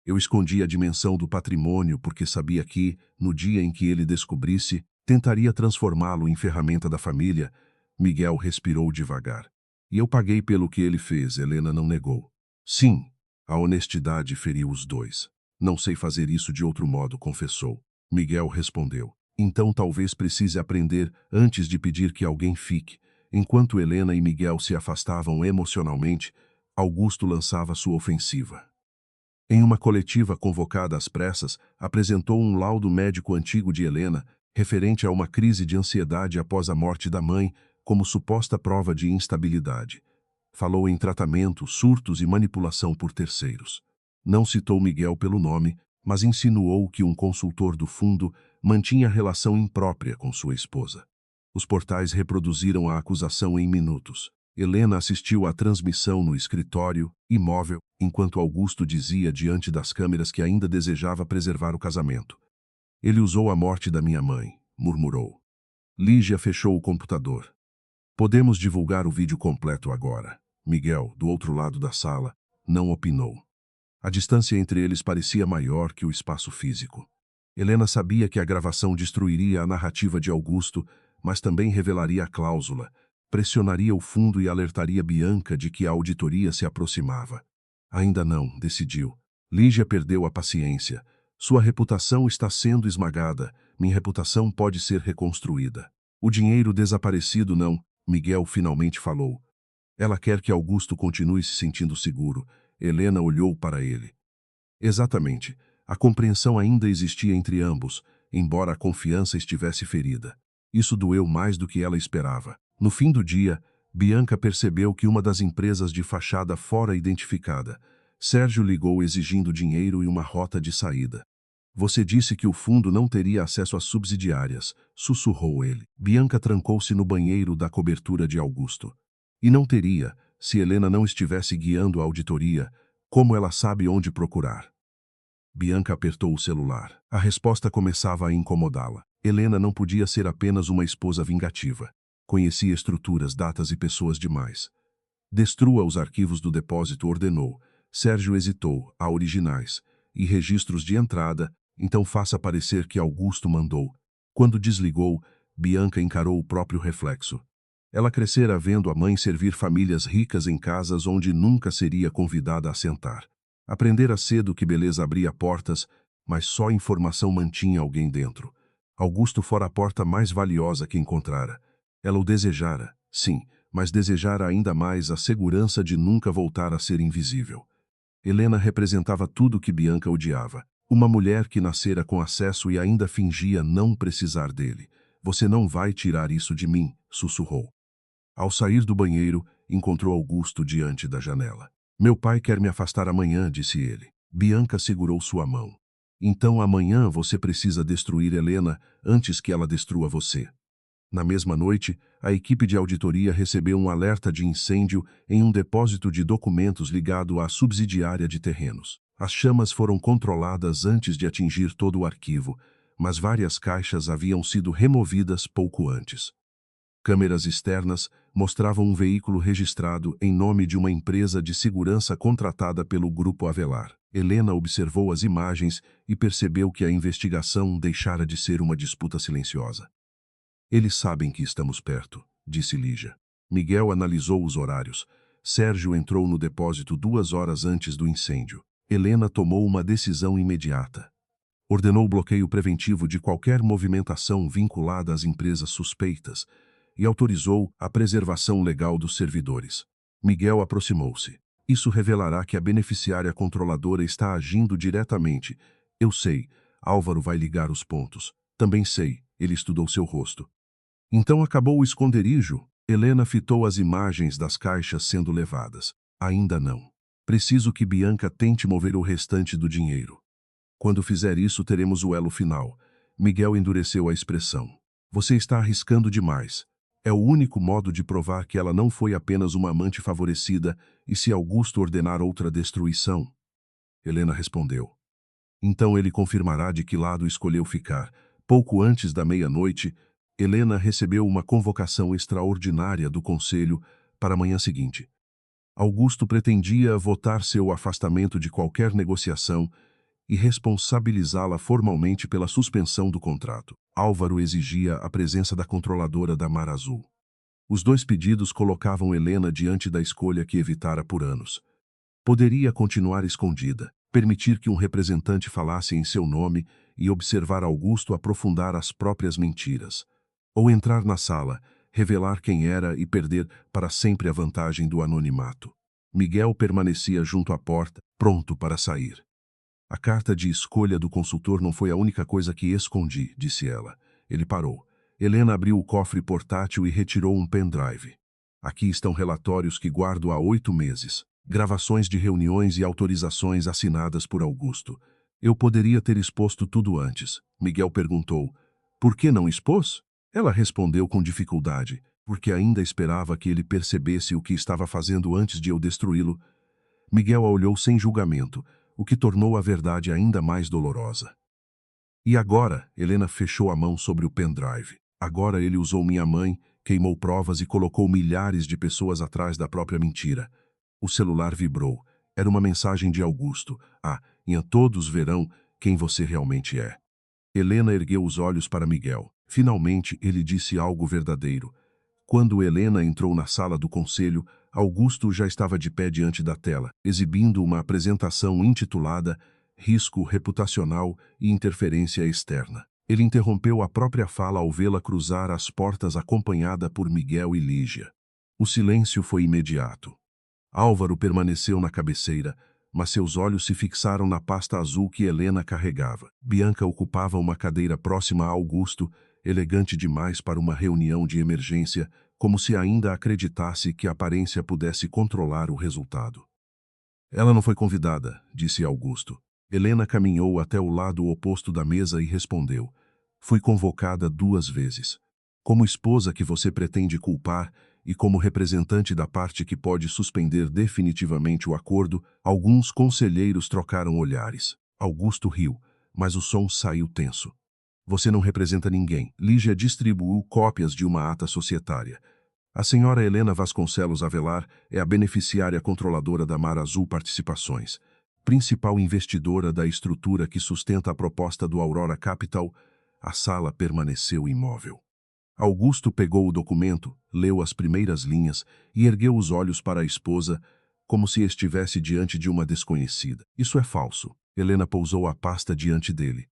Eu escondi a dimensão do patrimônio porque sabia que, no dia em que ele descobrisse, tentaria transformá-lo em ferramenta da família. Miguel respirou devagar. E eu paguei pelo que ele fez, Helena não negou. Sim, a honestidade feriu os dois. Não sei fazer isso de outro modo, confessou. Miguel respondeu. Então talvez precise aprender antes de pedir que alguém fique. Enquanto Helena e Miguel se afastavam emocionalmente, Augusto lançava sua ofensiva. Em uma coletiva convocada às pressas, apresentou um laudo médico antigo de Helena, referente a uma crise de ansiedade após a morte da mãe, como suposta prova de instabilidade. Falou em tratamento, surtos e manipulação por terceiros. Não citou Miguel pelo nome, mas insinuou que um consultor do fundo mantinha relação imprópria com sua esposa. Os portais reproduziram a acusação em minutos. Helena assistiu à transmissão no escritório, imóvel, enquanto Augusto dizia diante das câmeras que ainda desejava preservar o casamento. Ele usou a morte da minha mãe, murmurou. Lígia fechou o computador. Podemos divulgar o vídeo completo agora. Miguel, do outro lado da sala, não opinou. A distância entre eles parecia maior que o espaço físico. Helena sabia que a gravação destruiria a narrativa de Augusto, mas também revelaria a cláusula, pressionaria o fundo e alertaria Bianca de que a auditoria se aproximava. Ainda não, decidiu. Lígia perdeu a paciência. Sua reputação está sendo esmagada. Minha reputação pode ser reconstruída. O dinheiro desaparecido não, Miguel finalmente falou. Ela quer que Augusto continue se sentindo seguro. Helena olhou para ele. Exatamente. A compreensão ainda existia entre ambos, embora a confiança estivesse ferida. Isso doeu mais do que ela esperava. No fim do dia, Bianca percebeu que uma das empresas de fachada fora identificada. Sérgio ligou exigindo dinheiro e uma rota de saída. Você disse que o fundo não teria acesso às subsidiárias, sussurrou ele. Bianca trancou-se no banheiro da cobertura de Augusto. E não teria, se Helena não estivesse guiando a auditoria, como ela sabe onde procurar. Bianca apertou o celular. A resposta começava a incomodá-la. Helena não podia ser apenas uma esposa vingativa. Conhecia estruturas, datas e pessoas demais. Destrua os arquivos do depósito, ordenou. Sérgio hesitou. Há originais. E registros de entrada, então faça parecer que Augusto mandou. Quando desligou, Bianca encarou o próprio reflexo. Ela crescera vendo a mãe servir famílias ricas em casas onde nunca seria convidada a sentar. Aprendera cedo que beleza abria portas, mas só informação mantinha alguém dentro. Augusto fora a porta mais valiosa que encontrara. Ela o desejara, sim, mas desejara ainda mais a segurança de nunca voltar a ser invisível. Helena representava tudo que Bianca odiava. Uma mulher que nascera com acesso e ainda fingia não precisar dele. Você não vai tirar isso de mim, sussurrou. Ao sair do banheiro, encontrou Augusto diante da janela. Meu pai quer me afastar amanhã, disse ele. Bianca segurou sua mão. Então amanhã você precisa destruir Helena antes que ela destrua você. Na mesma noite, a equipe de auditoria recebeu um alerta de incêndio em um depósito de documentos ligado à subsidiária de terrenos. As chamas foram controladas antes de atingir todo o arquivo, mas várias caixas haviam sido removidas pouco antes. Câmeras externas mostravam um veículo registrado em nome de uma empresa de segurança contratada pelo Grupo Avelar. Helena observou as imagens e percebeu que a investigação deixara de ser uma disputa silenciosa. Eles sabem que estamos perto, disse Lígia. Miguel analisou os horários. Sérgio entrou no depósito 2 horas antes do incêndio. Helena tomou uma decisão imediata. Ordenou o bloqueio preventivo de qualquer movimentação vinculada às empresas suspeitas e autorizou a preservação legal dos servidores. Miguel aproximou-se. Isso revelará que a beneficiária controladora está agindo diretamente. Eu sei, Álvaro vai ligar os pontos. Também sei, ele estudou seu rosto. Então acabou o esconderijo. Helena fitou as imagens das caixas sendo levadas. Ainda não. Preciso que Bianca tente mover o restante do dinheiro. Quando fizer isso, teremos o elo final. Miguel endureceu a expressão. Você está arriscando demais. É o único modo de provar que ela não foi apenas uma amante favorecida e se Augusto ordenar outra destruição. Helena respondeu. Então ele confirmará de que lado escolheu ficar. Pouco antes da meia-noite, Helena recebeu uma convocação extraordinária do conselho para a manhã seguinte. Augusto pretendia votar seu afastamento de qualquer negociação e responsabilizá-la formalmente pela suspensão do contrato. Álvaro exigia a presença da controladora da Mar Azul. Os 2 pedidos colocavam Helena diante da escolha que evitara por anos. Poderia continuar escondida, permitir que um representante falasse em seu nome e observar Augusto aprofundar as próprias mentiras. Ou entrar na sala, revelar quem era e perder para sempre a vantagem do anonimato. Miguel permanecia junto à porta, pronto para sair. A carta de escolha do consultor não foi a única coisa que escondi, disse ela. Ele parou. Helena abriu o cofre portátil e retirou um pendrive. Aqui estão relatórios que guardo há 8 meses. Gravações de reuniões e autorizações assinadas por Augusto. Eu poderia ter exposto tudo antes. Miguel perguntou. Por que não expôs? Ela respondeu com dificuldade, porque ainda esperava que ele percebesse o que estava fazendo antes de eu destruí-lo. Miguel a olhou sem julgamento, o que tornou a verdade ainda mais dolorosa. E agora, Helena fechou a mão sobre o pendrive. Agora ele usou minha mãe, queimou provas e colocou milhares de pessoas atrás da própria mentira. O celular vibrou. Era uma mensagem de Augusto. E todos verão quem você realmente é. Helena ergueu os olhos para Miguel. Finalmente, ele disse algo verdadeiro. Quando Helena entrou na sala do conselho, Augusto já estava de pé diante da tela, exibindo uma apresentação intitulada Risco Reputacional e Interferência Externa. Ele interrompeu a própria fala ao vê-la cruzar as portas acompanhada por Miguel e Lígia. O silêncio foi imediato. Álvaro permaneceu na cabeceira, mas seus olhos se fixaram na pasta azul que Helena carregava. Bianca ocupava uma cadeira próxima a Augusto, elegante demais para uma reunião de emergência, como se ainda acreditasse que a aparência pudesse controlar o resultado. Ela não foi convidada, disse Augusto. Helena caminhou até o lado oposto da mesa e respondeu. Fui convocada 2 vezes. Como esposa que você pretende culpar e como representante da parte que pode suspender definitivamente o acordo, alguns conselheiros trocaram olhares. Augusto riu, mas o som saiu tenso. Você não representa ninguém. Lígia distribuiu cópias de uma ata societária. A senhora Helena Vasconcelos Avelar é a beneficiária controladora da Mar Azul Participações, principal investidora da estrutura que sustenta a proposta do Aurora Capital. A sala permaneceu imóvel. Augusto pegou o documento, leu as primeiras linhas e ergueu os olhos para a esposa, como se estivesse diante de uma desconhecida. Isso é falso. Helena pousou a pasta diante dele.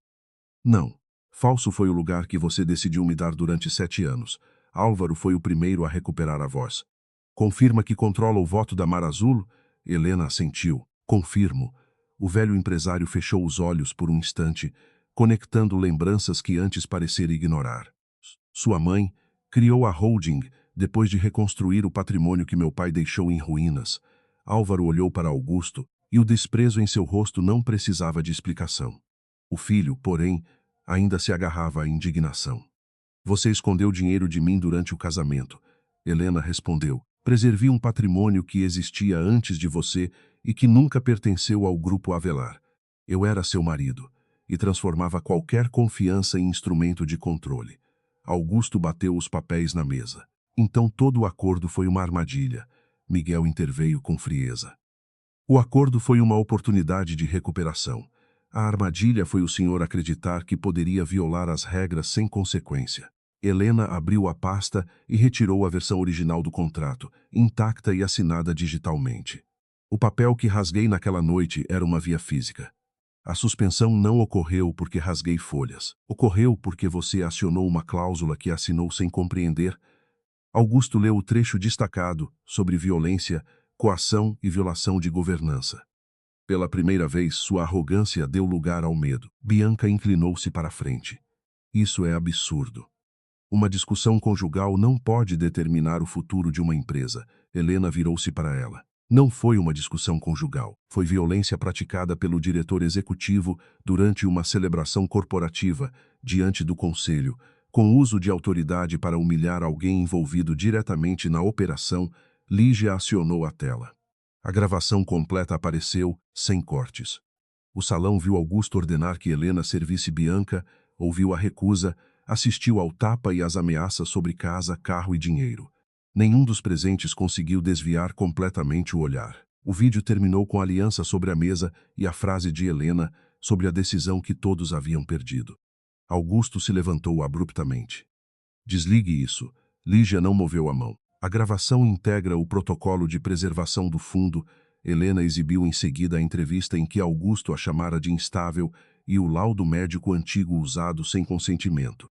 Não. Falso foi o lugar que você decidiu me dar durante 7 anos. Álvaro foi o primeiro a recuperar a voz. Confirma que controla o voto da Mar Azul? Helena assentiu. Confirmo. O velho empresário fechou os olhos por um instante, conectando lembranças que antes parecia ignorar. Sua mãe criou a holding depois de reconstruir o patrimônio que meu pai deixou em ruínas. Álvaro olhou para Augusto e o desprezo em seu rosto não precisava de explicação. O filho, porém, ainda se agarrava à indignação. Você escondeu dinheiro de mim durante o casamento. Helena respondeu. Preservei um patrimônio que existia antes de você e que nunca pertenceu ao grupo Avelar. Eu era seu marido e transformava qualquer confiança em instrumento de controle. Augusto bateu os papéis na mesa. Então todo o acordo foi uma armadilha. Miguel interveio com frieza. O acordo foi uma oportunidade de recuperação. A armadilha foi o senhor acreditar que poderia violar as regras sem consequência. Helena abriu a pasta e retirou a versão original do contrato, intacta e assinada digitalmente. O papel que rasguei naquela noite era uma via física. A suspensão não ocorreu porque rasguei folhas. Ocorreu porque você acionou uma cláusula que assinou sem compreender. Augusto leu o trecho destacado sobre violência, coação e violação de governança. Pela primeira vez, sua arrogância deu lugar ao medo. Bianca inclinou-se para a frente. Isso é absurdo. Uma discussão conjugal não pode determinar o futuro de uma empresa. Helena virou-se para ela. Não foi uma discussão conjugal. Foi violência praticada pelo diretor executivo durante uma celebração corporativa, diante do conselho, com uso de autoridade para humilhar alguém envolvido diretamente na operação. Lígia acionou a tela. A gravação completa apareceu, sem cortes. O salão viu Augusto ordenar que Helena servisse Bianca, ouviu a recusa, assistiu ao tapa e às ameaças sobre casa, carro e dinheiro. Nenhum dos presentes conseguiu desviar completamente o olhar. O vídeo terminou com a aliança sobre a mesa e a frase de Helena sobre a decisão que todos haviam perdido. Augusto se levantou abruptamente. Desligue isso. Lígia não moveu a mão. A gravação integra o protocolo de preservação do fundo. Helena exibiu em seguida a entrevista em que Augusto a chamara de instável e o laudo médico antigo usado sem consentimento.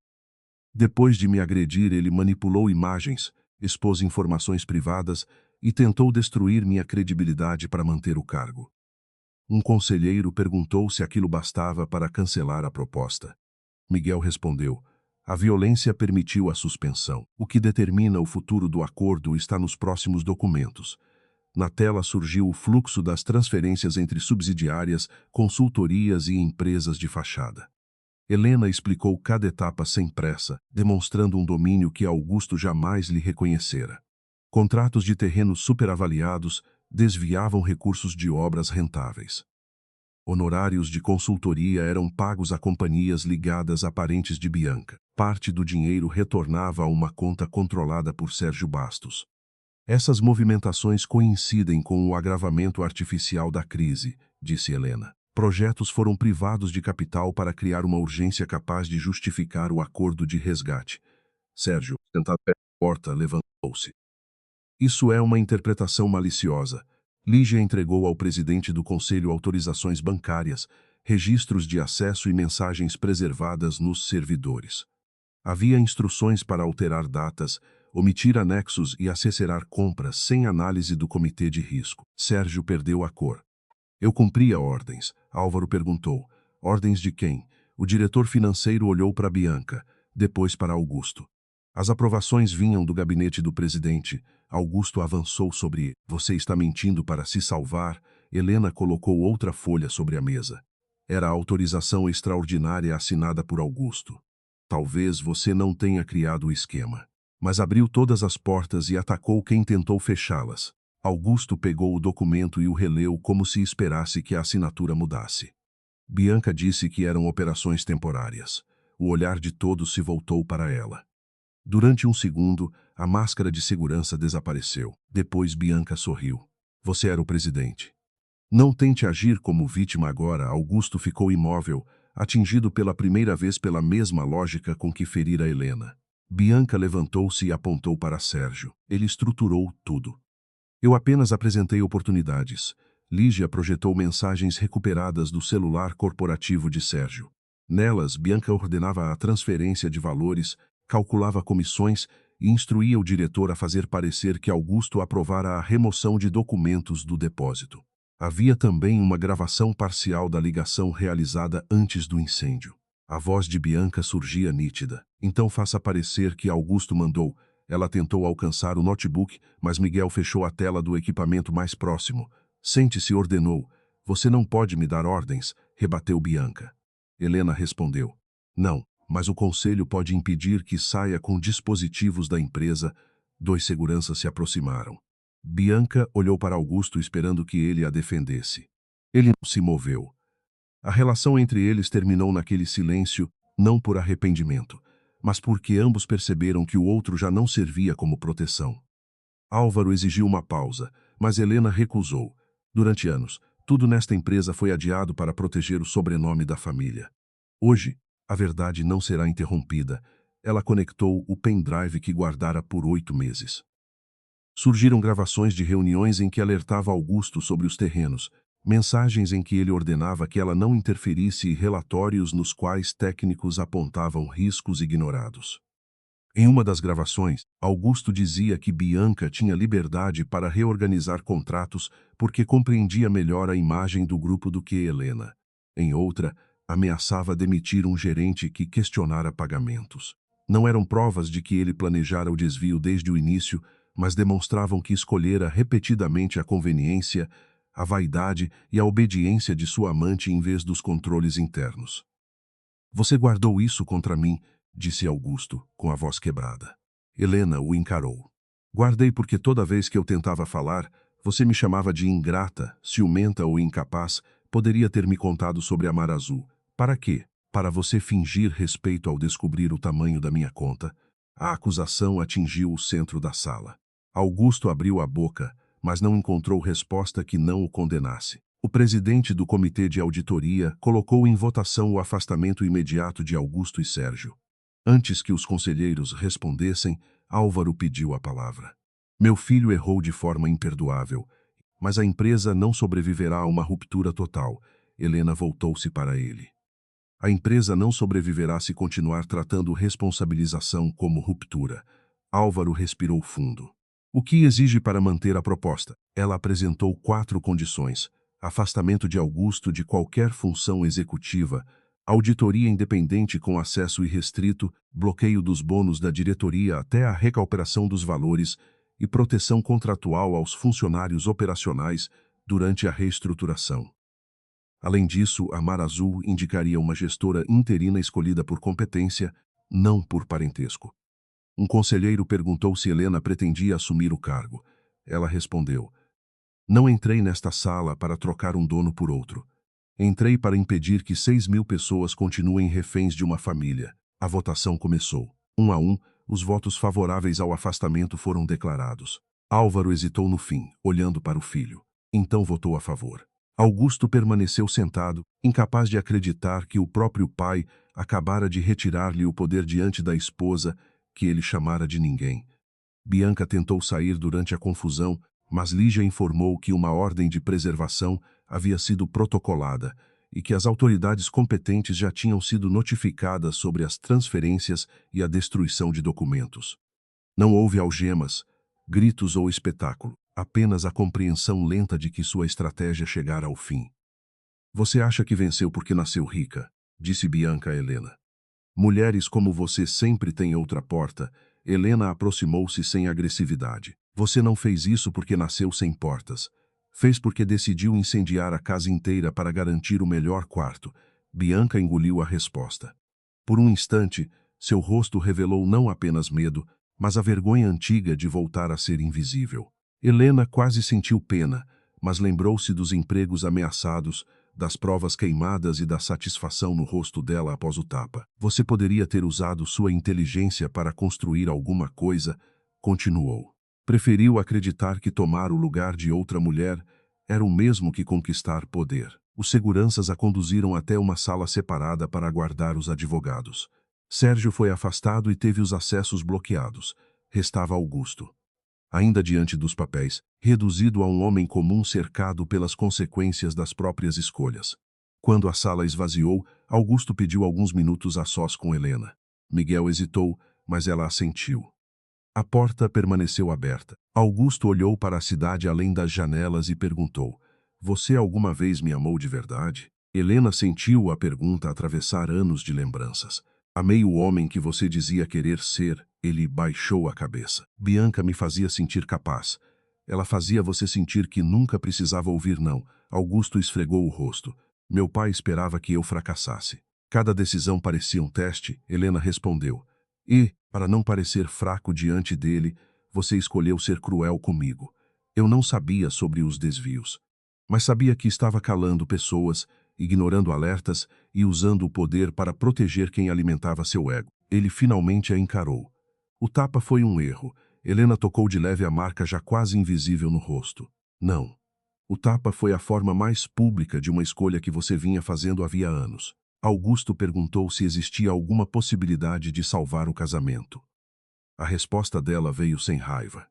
Depois de me agredir, ele manipulou imagens, expôs informações privadas e tentou destruir minha credibilidade para manter o cargo. Um conselheiro perguntou se aquilo bastava para cancelar a proposta. Miguel respondeu: a violência permitiu a suspensão. O que determina o futuro do acordo está nos próximos documentos. Na tela surgiu o fluxo das transferências entre subsidiárias, consultorias e empresas de fachada. Helena explicou cada etapa sem pressa, demonstrando um domínio que Augusto jamais lhe reconhecera. Contratos de terrenos superavaliados desviavam recursos de obras rentáveis. Honorários de consultoria eram pagos a companhias ligadas a parentes de Bianca. Parte do dinheiro retornava a uma conta controlada por Sérgio Bastos. Essas movimentações coincidem com o agravamento artificial da crise, disse Helena. Projetos foram privados de capital para criar uma urgência capaz de justificar o acordo de resgate. Sérgio, sentado perto da porta, levantou-se. Isso é uma interpretação maliciosa. Lígia entregou ao presidente do conselho autorizações bancárias, registros de acesso e mensagens preservadas nos servidores. Havia instruções para alterar datas, omitir anexos e acesserar compras sem análise do comitê de risco. Sérgio perdeu a cor. Eu cumpria ordens. Álvaro perguntou. Ordens de quem? O diretor financeiro olhou para Bianca, depois para Augusto. As aprovações vinham do gabinete do presidente. Augusto avançou sobre ele. Você está mentindo para se salvar? Helena colocou outra folha sobre a mesa. Era a autorização extraordinária assinada por Augusto. Talvez você não tenha criado o esquema, mas abriu todas as portas e atacou quem tentou fechá-las. Augusto pegou o documento e o releu como se esperasse que a assinatura mudasse. Bianca disse que eram operações temporárias. O olhar de todos se voltou para ela. Durante um segundo, a máscara de segurança desapareceu. Depois Bianca sorriu. Você era o presidente. Não tente agir como vítima agora. Augusto ficou imóvel, atingido pela primeira vez pela mesma lógica com que ferira Helena. Bianca levantou-se e apontou para Sérgio. Ele estruturou tudo. Eu apenas apresentei oportunidades. Lígia projetou mensagens recuperadas do celular corporativo de Sérgio. Nelas, Bianca ordenava a transferência de valores, calculava comissões e instruía o diretor a fazer parecer que Augusto aprovara a remoção de documentos do depósito. Havia também uma gravação parcial da ligação realizada antes do incêndio. A voz de Bianca surgia nítida. Então faça parecer que Augusto mandou. Ela tentou alcançar o notebook, mas Miguel fechou a tela do equipamento mais próximo. Sente-se, ordenou. Você não pode me dar ordens, rebateu Bianca. Helena respondeu. Não, mas o conselho pode impedir que saia com dispositivos da empresa. 2 seguranças se aproximaram. Bianca olhou para Augusto esperando que ele a defendesse. Ele não se moveu. A relação entre eles terminou naquele silêncio, não por arrependimento, mas porque ambos perceberam que o outro já não servia como proteção. Álvaro exigiu uma pausa, mas Helena recusou. Durante anos, tudo nesta empresa foi adiado para proteger o sobrenome da família. Hoje, a verdade não será interrompida. Ela conectou o pendrive que guardara por 8 meses. Surgiram gravações de reuniões em que alertava Augusto sobre os terrenos, mensagens em que ele ordenava que ela não interferisse e relatórios nos quais técnicos apontavam riscos ignorados. Em uma das gravações, Augusto dizia que Bianca tinha liberdade para reorganizar contratos porque compreendia melhor a imagem do grupo do que Helena. Em outra, ameaçava demitir um gerente que questionara pagamentos. Não eram provas de que ele planejara o desvio desde o início, mas demonstravam que escolhera repetidamente a conveniência, a vaidade e a obediência de sua amante em vez dos controles internos. Você guardou isso contra mim, disse Augusto, com a voz quebrada. Helena o encarou. Guardei porque toda vez que eu tentava falar, você me chamava de ingrata, ciumenta ou incapaz. Poderia ter me contado sobre a Mar Azul. Para quê? Para você fingir respeito ao descobrir o tamanho da minha conta. A acusação atingiu o centro da sala. Augusto abriu a boca, mas não encontrou resposta que não o condenasse. O presidente do comitê de auditoria colocou em votação o afastamento imediato de Augusto e Sérgio. Antes que os conselheiros respondessem, Álvaro pediu a palavra. Meu filho errou de forma imperdoável, mas a empresa não sobreviverá a uma ruptura total. Helena voltou-se para ele. A empresa não sobreviverá se continuar tratando responsabilização como ruptura. Álvaro respirou fundo. O que exige para manter a proposta? Ela apresentou 4 condições: afastamento de Augusto de qualquer função executiva, auditoria independente com acesso irrestrito, bloqueio dos bônus da diretoria até a recuperação dos valores e proteção contratual aos funcionários operacionais durante a reestruturação. Além disso, a Mar Azul indicaria uma gestora interina escolhida por competência, não por parentesco. Um conselheiro perguntou se Helena pretendia assumir o cargo. Ela respondeu: não entrei nesta sala para trocar um dono por outro. Entrei para impedir que 6.000 pessoas continuem reféns de uma família. A votação começou. 1 a 1, os votos favoráveis ao afastamento foram declarados. Álvaro hesitou no fim, olhando para o filho. Então votou a favor. Augusto permaneceu sentado, incapaz de acreditar que o próprio pai acabara de retirar-lhe o poder diante da esposa, que ele chamara de ninguém. Bianca tentou sair durante a confusão, mas Lígia informou que uma ordem de preservação havia sido protocolada e que as autoridades competentes já tinham sido notificadas sobre as transferências e a destruição de documentos. Não houve algemas, gritos ou espetáculo, apenas a compreensão lenta de que sua estratégia chegara ao fim. Você acha que venceu porque nasceu rica, disse Bianca a Helena. Mulheres como você sempre têm outra porta. Helena aproximou-se sem agressividade. Você não fez isso porque nasceu sem portas. Fez porque decidiu incendiar a casa inteira para garantir o melhor quarto. Bianca engoliu a resposta. Por um instante, seu rosto revelou não apenas medo, mas a vergonha antiga de voltar a ser invisível. Helena quase sentiu pena, mas lembrou-se dos empregos ameaçados, das provas queimadas e da satisfação no rosto dela após o tapa. Você poderia ter usado sua inteligência para construir alguma coisa, continuou. Preferiu acreditar que tomar o lugar de outra mulher era o mesmo que conquistar poder. Os seguranças a conduziram até uma sala separada para aguardar os advogados. Sérgio foi afastado e teve os acessos bloqueados. Restava Augusto. Ainda diante dos papéis, reduzido a um homem comum cercado pelas consequências das próprias escolhas. Quando a sala esvaziou, Augusto pediu alguns minutos a sós com Helena. Miguel hesitou, mas ela assentiu. A porta permaneceu aberta. Augusto olhou para a cidade além das janelas e perguntou: "Você alguma vez me amou de verdade?" Helena sentiu a pergunta atravessar anos de lembranças. "Amei o homem que você dizia querer ser." Ele baixou a cabeça. "Bianca me fazia sentir capaz. Ela fazia você sentir que nunca precisava ouvir não." Augusto esfregou o rosto. "Meu pai esperava que eu fracassasse. Cada decisão parecia um teste." Helena respondeu. "E, para não parecer fraco diante dele, você escolheu ser cruel comigo. Eu não sabia sobre os desvios, mas sabia que estava calando pessoas, ignorando alertas e usando o poder para proteger quem alimentava seu ego." Ele finalmente a encarou. O tapa foi um erro. Helena tocou de leve a marca já quase invisível no rosto. "Não. O tapa foi a forma mais pública de uma escolha que você vinha fazendo havia anos." Augusto perguntou se existia alguma possibilidade de salvar o casamento. A resposta dela veio sem raiva.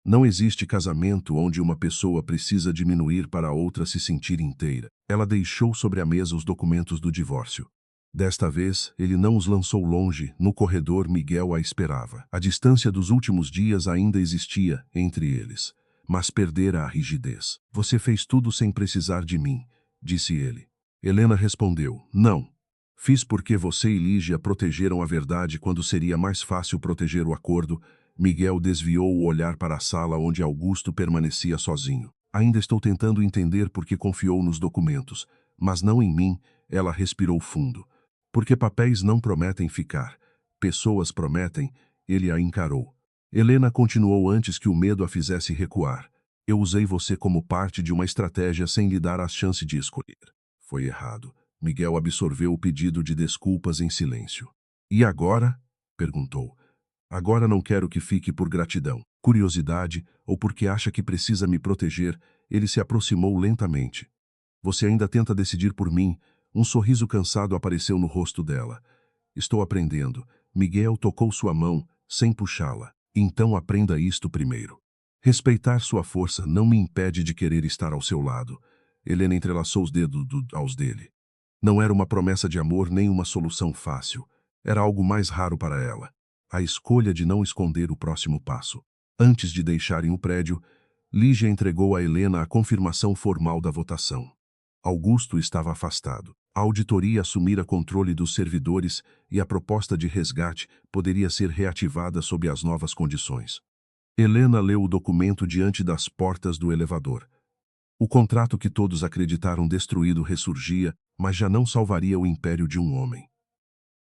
"Não existe casamento onde uma pessoa precisa diminuir para a outra se sentir inteira." Ela deixou sobre a mesa os documentos do divórcio. Desta vez, ele não os lançou longe. No corredor, Miguel a esperava. A distância dos últimos dias ainda existia entre eles, mas perdera a rigidez. "Você fez tudo sem precisar de mim", disse ele. Helena respondeu: "Não. Fiz porque você e Lígia protegeram a verdade quando seria mais fácil proteger o acordo." Miguel desviou o olhar para a sala onde Augusto permanecia sozinho. "Ainda estou tentando entender por que confiou nos documentos, mas não em mim." Ela respirou fundo. "Porque papéis não prometem ficar. Pessoas prometem." Ele a encarou. Helena continuou antes que o medo a fizesse recuar. "Eu usei você como parte de uma estratégia sem lhe dar a chance de escolher. Foi errado." Miguel absorveu o pedido de desculpas em silêncio. "E agora?" perguntou. "Agora não quero que fique por gratidão, curiosidade ou porque acha que precisa me proteger." Ele se aproximou lentamente. "Você ainda tenta decidir por mim." Um sorriso cansado apareceu no rosto dela. "Estou aprendendo." Miguel tocou sua mão, sem puxá-la. "Então aprenda isto primeiro. Respeitar sua força não me impede de querer estar ao seu lado." Helena entrelaçou os dedos aos dele. Não era uma promessa de amor nem uma solução fácil. Era algo mais raro para ela. A escolha de não esconder o próximo passo. Antes de deixarem o prédio, Lígia entregou a Helena a confirmação formal da votação. Augusto estava afastado. A auditoria assumira controle dos servidores e a proposta de resgate poderia ser reativada sob as novas condições. Helena leu o documento diante das portas do elevador. O contrato que todos acreditaram destruído ressurgia, mas já não salvaria o império de um homem.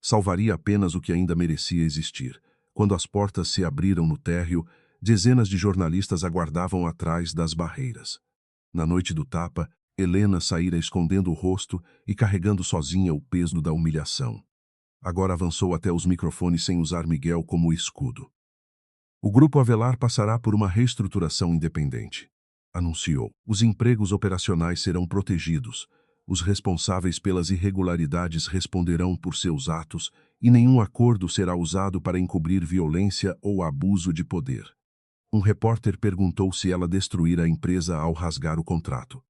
Salvaria apenas o que ainda merecia existir. Quando as portas se abriram no térreo, dezenas de jornalistas aguardavam atrás das barreiras. Na noite do tapa, Helena saíra escondendo o rosto e carregando sozinha o peso da humilhação. Agora avançou até os microfones sem usar Miguel como escudo. "O Grupo Avelar passará por uma reestruturação independente", anunciou. "Os empregos operacionais serão protegidos. Os responsáveis pelas irregularidades responderão por seus atos e nenhum acordo será usado para encobrir violência ou abuso de poder." Um repórter perguntou se ela destruíra a empresa ao rasgar o contrato.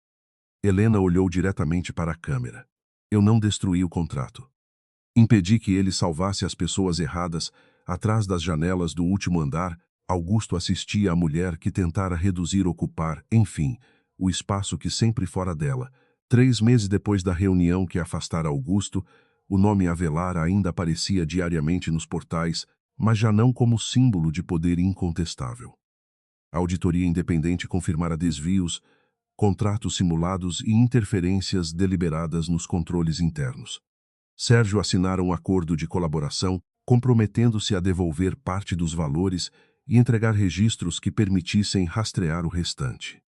Helena olhou diretamente para a câmera. "Eu não destruí o contrato. Impedi que ele salvasse as pessoas erradas." Atrás das janelas do último andar, Augusto assistia a mulher que tentara reduzir, ocupar, enfim, o espaço que sempre fora dela. 3 meses depois da reunião que afastara Augusto, o nome Avelar ainda aparecia diariamente nos portais, mas já não como símbolo de poder incontestável. A auditoria independente confirmara desvios, contratos simulados e interferências deliberadas nos controles internos. Sérgio assinara um acordo de colaboração, comprometendo-se a devolver parte dos valores e entregar registros que permitissem rastrear o restante.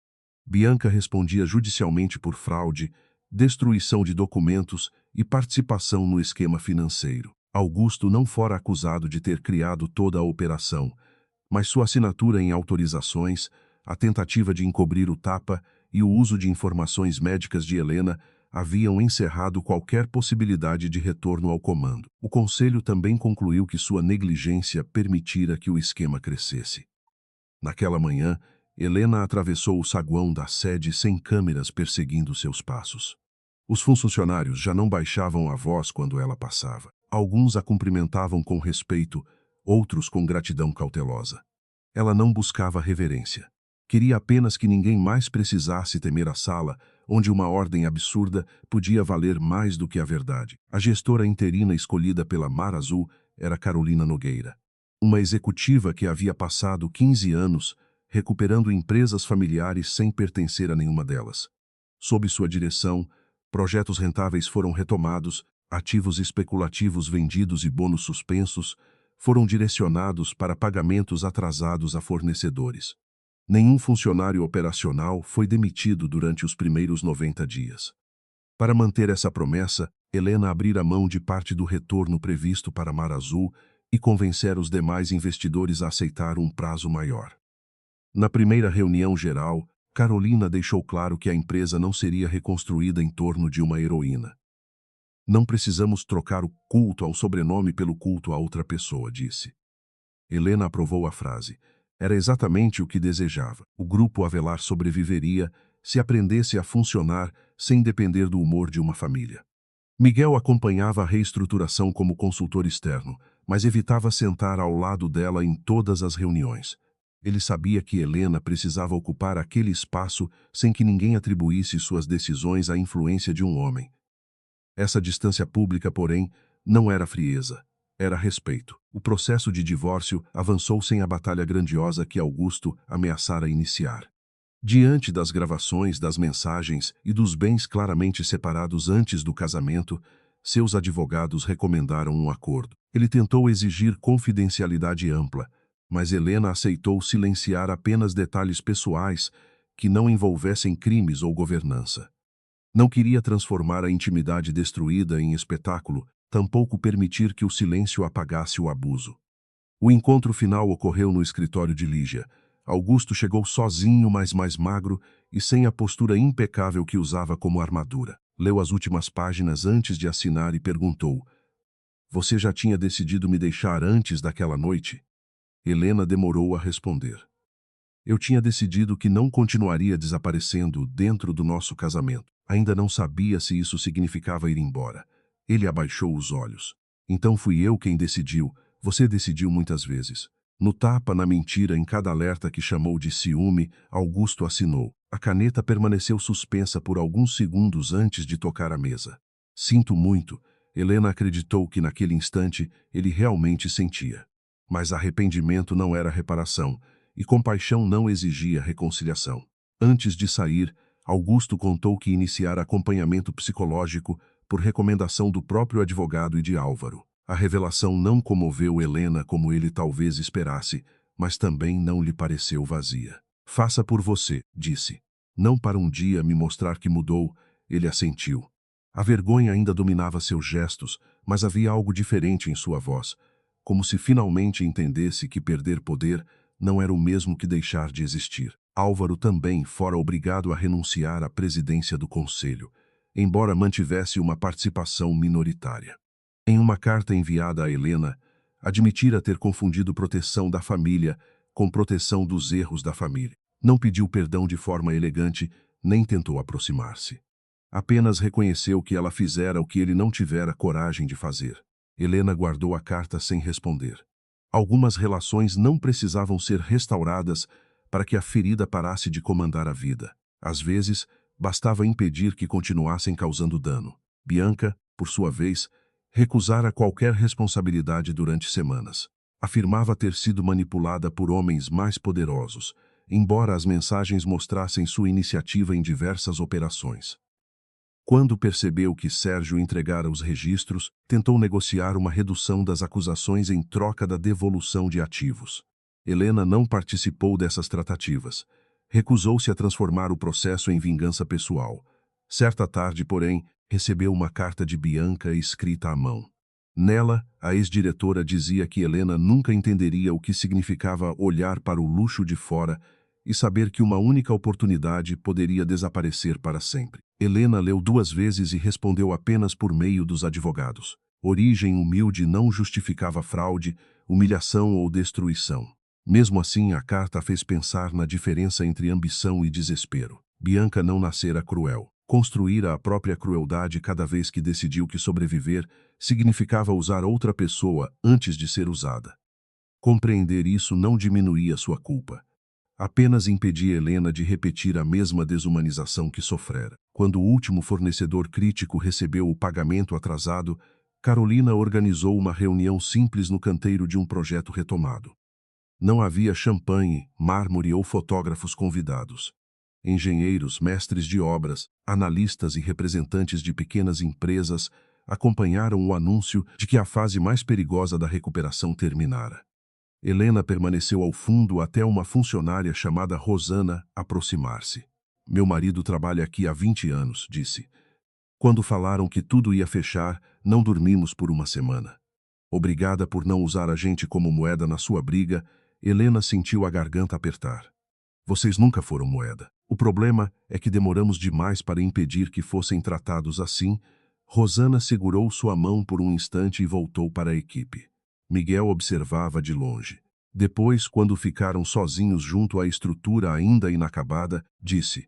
Bianca respondia judicialmente por fraude, destruição de documentos e participação no esquema financeiro. Augusto não fora acusado de ter criado toda a operação, mas sua assinatura em autorizações, a tentativa de encobrir o tapa e o uso de informações médicas de Helena haviam encerrado qualquer possibilidade de retorno ao comando. O conselho também concluiu que sua negligência permitira que o esquema crescesse. Naquela manhã, Helena atravessou o saguão da sede sem câmeras perseguindo seus passos. Os funcionários já não baixavam a voz quando ela passava. Alguns a cumprimentavam com respeito, outros com gratidão cautelosa. Ela não buscava reverência. Queria apenas que ninguém mais precisasse temer a sala, onde uma ordem absurda podia valer mais do que a verdade. A gestora interina escolhida pela Mar Azul era Carolina Nogueira. Uma executiva que havia passado 15 anos recuperando empresas familiares sem pertencer a nenhuma delas. Sob sua direção, projetos rentáveis foram retomados, ativos especulativos vendidos e bônus suspensos foram direcionados para pagamentos atrasados a fornecedores. Nenhum funcionário operacional foi demitido durante os primeiros 90 dias. Para manter essa promessa, Helena abrira mão de parte do retorno previsto para Mar Azul e convencer os demais investidores a aceitar um prazo maior. Na primeira reunião geral, Carolina deixou claro que a empresa não seria reconstruída em torno de uma heroína. Não precisamos trocar o culto ao sobrenome pelo culto a outra pessoa, disse. Helena aprovou a frase. Era exatamente o que desejava. O grupo Avelar sobreviveria se aprendesse a funcionar sem depender do humor de uma família. Miguel acompanhava a reestruturação como consultor externo, mas evitava sentar ao lado dela em todas as reuniões. Ele sabia que Helena precisava ocupar aquele espaço sem que ninguém atribuísse suas decisões à influência de um homem. Essa distância pública, porém, não era frieza, era respeito. O processo de divórcio avançou sem a batalha grandiosa que Augusto ameaçara iniciar. Diante das gravações, das mensagens e dos bens claramente separados antes do casamento, seus advogados recomendaram um acordo. Ele tentou exigir confidencialidade ampla, mas Helena aceitou silenciar apenas detalhes pessoais que não envolvessem crimes ou governança. Não queria transformar a intimidade destruída em espetáculo, tampouco permitir que o silêncio apagasse o abuso. O encontro final ocorreu no escritório de Lígia. Augusto chegou sozinho, mas mais magro e sem a postura impecável que usava como armadura. Leu as últimas páginas antes de assinar e perguntou: "Você já tinha decidido me deixar antes daquela noite?" Helena demorou a responder. "Eu tinha decidido que não continuaria desaparecendo dentro do nosso casamento. Ainda não sabia se isso significava ir embora." Ele abaixou os olhos. "Então fui eu quem decidiu. Você decidiu muitas vezes." No tapa, na mentira, em cada alerta que chamou de ciúme, Augusto assinou. A caneta permaneceu suspensa por alguns segundos antes de tocar a mesa. "Sinto muito." Helena acreditou que naquele instante ele realmente sentia. Mas arrependimento não era reparação, e compaixão não exigia reconciliação. Antes de sair, Augusto contou que iniciara acompanhamento psicológico por recomendação do próprio advogado e de Álvaro. A revelação não comoveu Helena como ele talvez esperasse, mas também não lhe pareceu vazia. "Faça por você", disse. "Não para um dia me mostrar que mudou." Ele assentiu. A vergonha ainda dominava seus gestos, mas havia algo diferente em sua voz, como se finalmente entendesse que perder poder não era o mesmo que deixar de existir. Álvaro também fora obrigado a renunciar à presidência do conselho, embora mantivesse uma participação minoritária. Em uma carta enviada a Helena, admitira ter confundido proteção da família com proteção dos erros da família. Não pediu perdão de forma elegante, nem tentou aproximar-se. Apenas reconheceu que ela fizera o que ele não tivera coragem de fazer. Helena guardou a carta sem responder. Algumas relações não precisavam ser restauradas para que a ferida parasse de comandar a vida. Às vezes, bastava impedir que continuassem causando dano. Bianca, por sua vez, recusara qualquer responsabilidade durante semanas. Afirmava ter sido manipulada por homens mais poderosos, embora as mensagens mostrassem sua iniciativa em diversas operações. Quando percebeu que Sérgio entregara os registros, tentou negociar uma redução das acusações em troca da devolução de ativos. Helena não participou dessas tratativas. Recusou-se a transformar o processo em vingança pessoal. Certa tarde, porém, recebeu uma carta de Bianca escrita à mão. Nela, a ex-diretora dizia que Helena nunca entenderia o que significava olhar para o luxo de fora e saber que uma única oportunidade poderia desaparecer para sempre. Helena leu 2 vezes e respondeu apenas por meio dos advogados. Origem humilde não justificava fraude, humilhação ou destruição. Mesmo assim, a carta a fez pensar na diferença entre ambição e desespero. Bianca não nascera cruel. Construíra a própria crueldade cada vez que decidiu que sobreviver significava usar outra pessoa antes de ser usada. Compreender isso não diminuía sua culpa. Apenas impedia Helena de repetir a mesma desumanização que sofrera. Quando o último fornecedor crítico recebeu o pagamento atrasado, Carolina organizou uma reunião simples no canteiro de um projeto retomado. Não havia champanhe, mármore ou fotógrafos convidados. Engenheiros, mestres de obras, analistas e representantes de pequenas empresas acompanharam o anúncio de que a fase mais perigosa da recuperação terminara. Helena permaneceu ao fundo até uma funcionária chamada Rosana aproximar-se. Meu marido trabalha aqui há 20 anos, disse. Quando falaram que tudo ia fechar, não dormimos por uma semana. Obrigada por não usar a gente como moeda na sua briga, Helena sentiu a garganta apertar. Vocês nunca foram moeda. O problema é que demoramos demais para impedir que fossem tratados assim. Rosana segurou sua mão por um instante e voltou para a equipe. Miguel observava de longe. Depois, quando ficaram sozinhos junto à estrutura ainda inacabada, disse: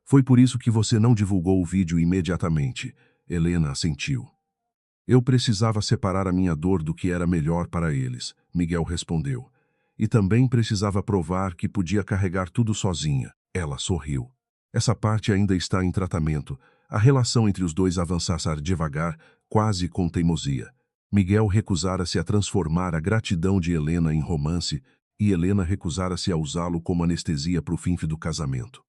Foi por isso que você não divulgou o vídeo imediatamente. Helena assentiu. Eu precisava separar a minha dor do que era melhor para eles, Miguel respondeu. E também precisava provar que podia carregar tudo sozinha. Ela sorriu. Essa parte ainda está em tratamento. A relação entre os dois avançara devagar, quase com teimosia. Miguel recusara-se a transformar a gratidão de Helena em romance e Helena recusara-se a usá-lo como anestesia para o fim do casamento.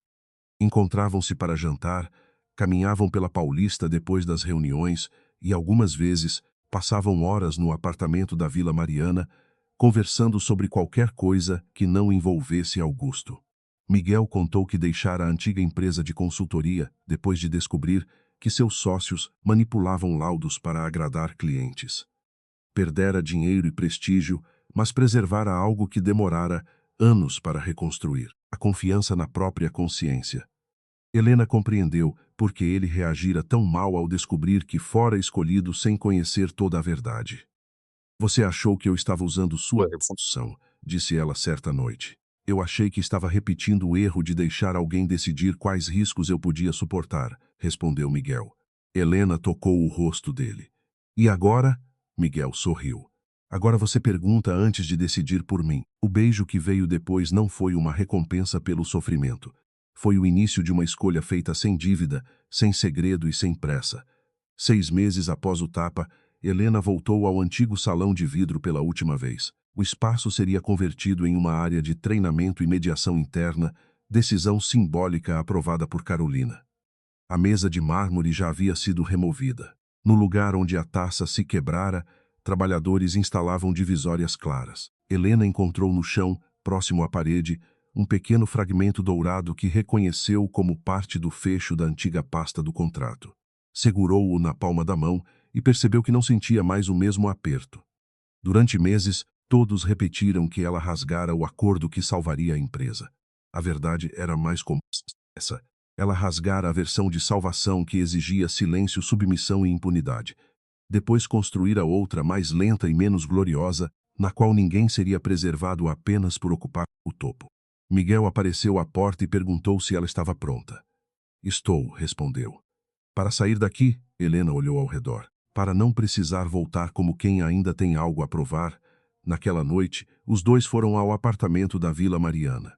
Encontravam-se para jantar, caminhavam pela Paulista depois das reuniões e, algumas vezes, passavam horas no apartamento da Vila Mariana, conversando sobre qualquer coisa que não envolvesse Augusto. Miguel contou que deixara a antiga empresa de consultoria depois de descobrir que seus sócios manipulavam laudos para agradar clientes. Perdera dinheiro e prestígio, mas preservara algo que demorara anos para reconstruir: a confiança na própria consciência. Helena compreendeu por que ele reagira tão mal ao descobrir que fora escolhido sem conhecer toda a verdade. Você achou que eu estava usando sua reputação, disse ela certa noite. Eu achei que estava repetindo o erro de deixar alguém decidir quais riscos eu podia suportar, respondeu Miguel. Helena tocou o rosto dele. E agora? Miguel sorriu. Agora você pergunta antes de decidir por mim. O beijo que veio depois não foi uma recompensa pelo sofrimento. Foi o início de uma escolha feita sem dívida, sem segredo e sem pressa. 6 meses após o tapa, Helena voltou ao antigo salão de vidro pela última vez. O espaço seria convertido em uma área de treinamento e mediação interna, decisão simbólica aprovada por Carolina. A mesa de mármore já havia sido removida. No lugar onde a taça se quebrara, trabalhadores instalavam divisórias claras. Helena encontrou no chão, próximo à parede, um pequeno fragmento dourado que reconheceu como parte do fecho da antiga pasta do contrato. Segurou-o na palma da mão e percebeu que não sentia mais o mesmo aperto. Durante meses, todos repetiram que ela rasgara o acordo que salvaria a empresa. A verdade era mais complexa. Ela rasgara a versão de salvação que exigia silêncio, submissão e impunidade. Depois construíra outra mais lenta e menos gloriosa, na qual ninguém seria preservado apenas por ocupar o topo. Miguel apareceu à porta e perguntou se ela estava pronta. Estou, respondeu. Para sair daqui, Helena olhou ao redor. Para não precisar voltar como quem ainda tem algo a provar, naquela noite, os dois foram ao apartamento da Vila Mariana.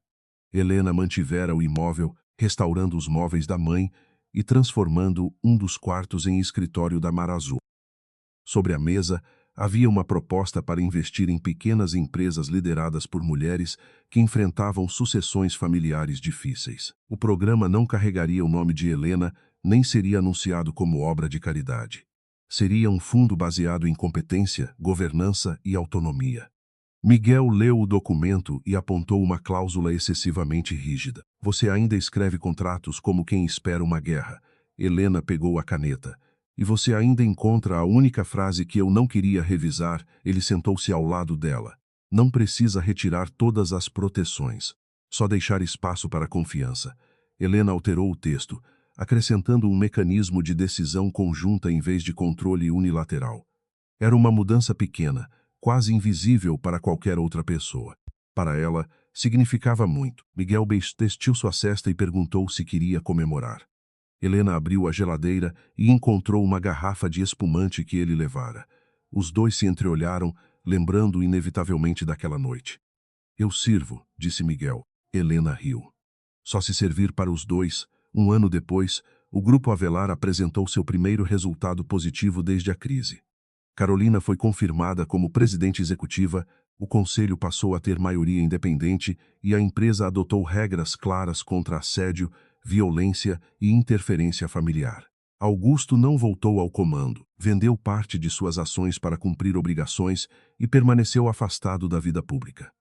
Helena mantivera o imóvel, restaurando os móveis da mãe e transformando um dos quartos em escritório da Mar Azul. Sobre a mesa Havia uma proposta para investir em pequenas empresas lideradas por mulheres que enfrentavam sucessões familiares difíceis. O programa não carregaria o nome de Helena, nem seria anunciado como obra de caridade. Seria um fundo baseado em competência, governança e autonomia. Miguel leu o documento e apontou uma cláusula excessivamente rígida. Você ainda escreve contratos como quem espera uma guerra. Helena pegou a caneta. E você ainda encontra a única frase que eu não queria revisar. Ele sentou-se ao lado dela. Não precisa retirar todas as proteções. Só deixar espaço para confiança. Helena alterou o texto, acrescentando um mecanismo de decisão conjunta em vez de controle unilateral. Era uma mudança pequena, quase invisível para qualquer outra pessoa. Para ela, significava muito. Miguel vestiu sua cesta e perguntou se queria comemorar. Helena abriu a geladeira e encontrou uma garrafa de espumante que ele levara. Os dois se entreolharam, lembrando inevitavelmente daquela noite. Eu sirvo, disse Miguel. Helena riu. Só se servir para os dois. Um ano depois, o Grupo Avelar apresentou seu primeiro resultado positivo desde a crise. Carolina foi confirmada como presidente executiva, o conselho passou a ter maioria independente e a empresa adotou regras claras contra assédio, violência e interferência familiar. Augusto não voltou ao comando, vendeu parte de suas ações para cumprir obrigações e permaneceu afastado da vida pública.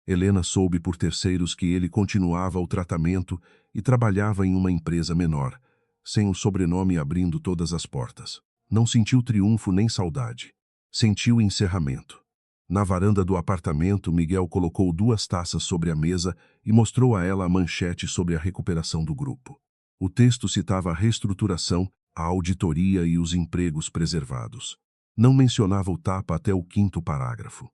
Helena soube por terceiros que ele continuava o tratamento e trabalhava em uma empresa menor, sem o sobrenome abrindo todas as portas. Não sentiu triunfo nem saudade. Sentiu encerramento. Na varanda do apartamento, Miguel colocou 2 taças sobre a mesa e mostrou a ela a manchete sobre a recuperação do grupo. O texto citava a reestruturação, a auditoria e os empregos preservados. Não mencionava o tapa até o 5º parágrafo.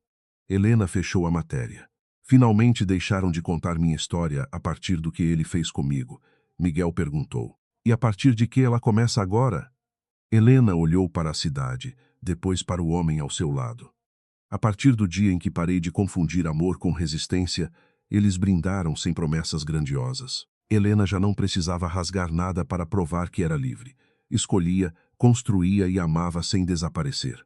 Helena fechou a matéria. Finalmente deixaram de contar minha história a partir do que ele fez comigo. Miguel perguntou. E a partir de que ela começa agora? Helena olhou para a cidade, depois para o homem ao seu lado. A partir do dia em que parei de confundir amor com resistência, eles brindaram sem promessas grandiosas. Helena já não precisava rasgar nada para provar que era livre. Escolhia, construía e amava sem desaparecer.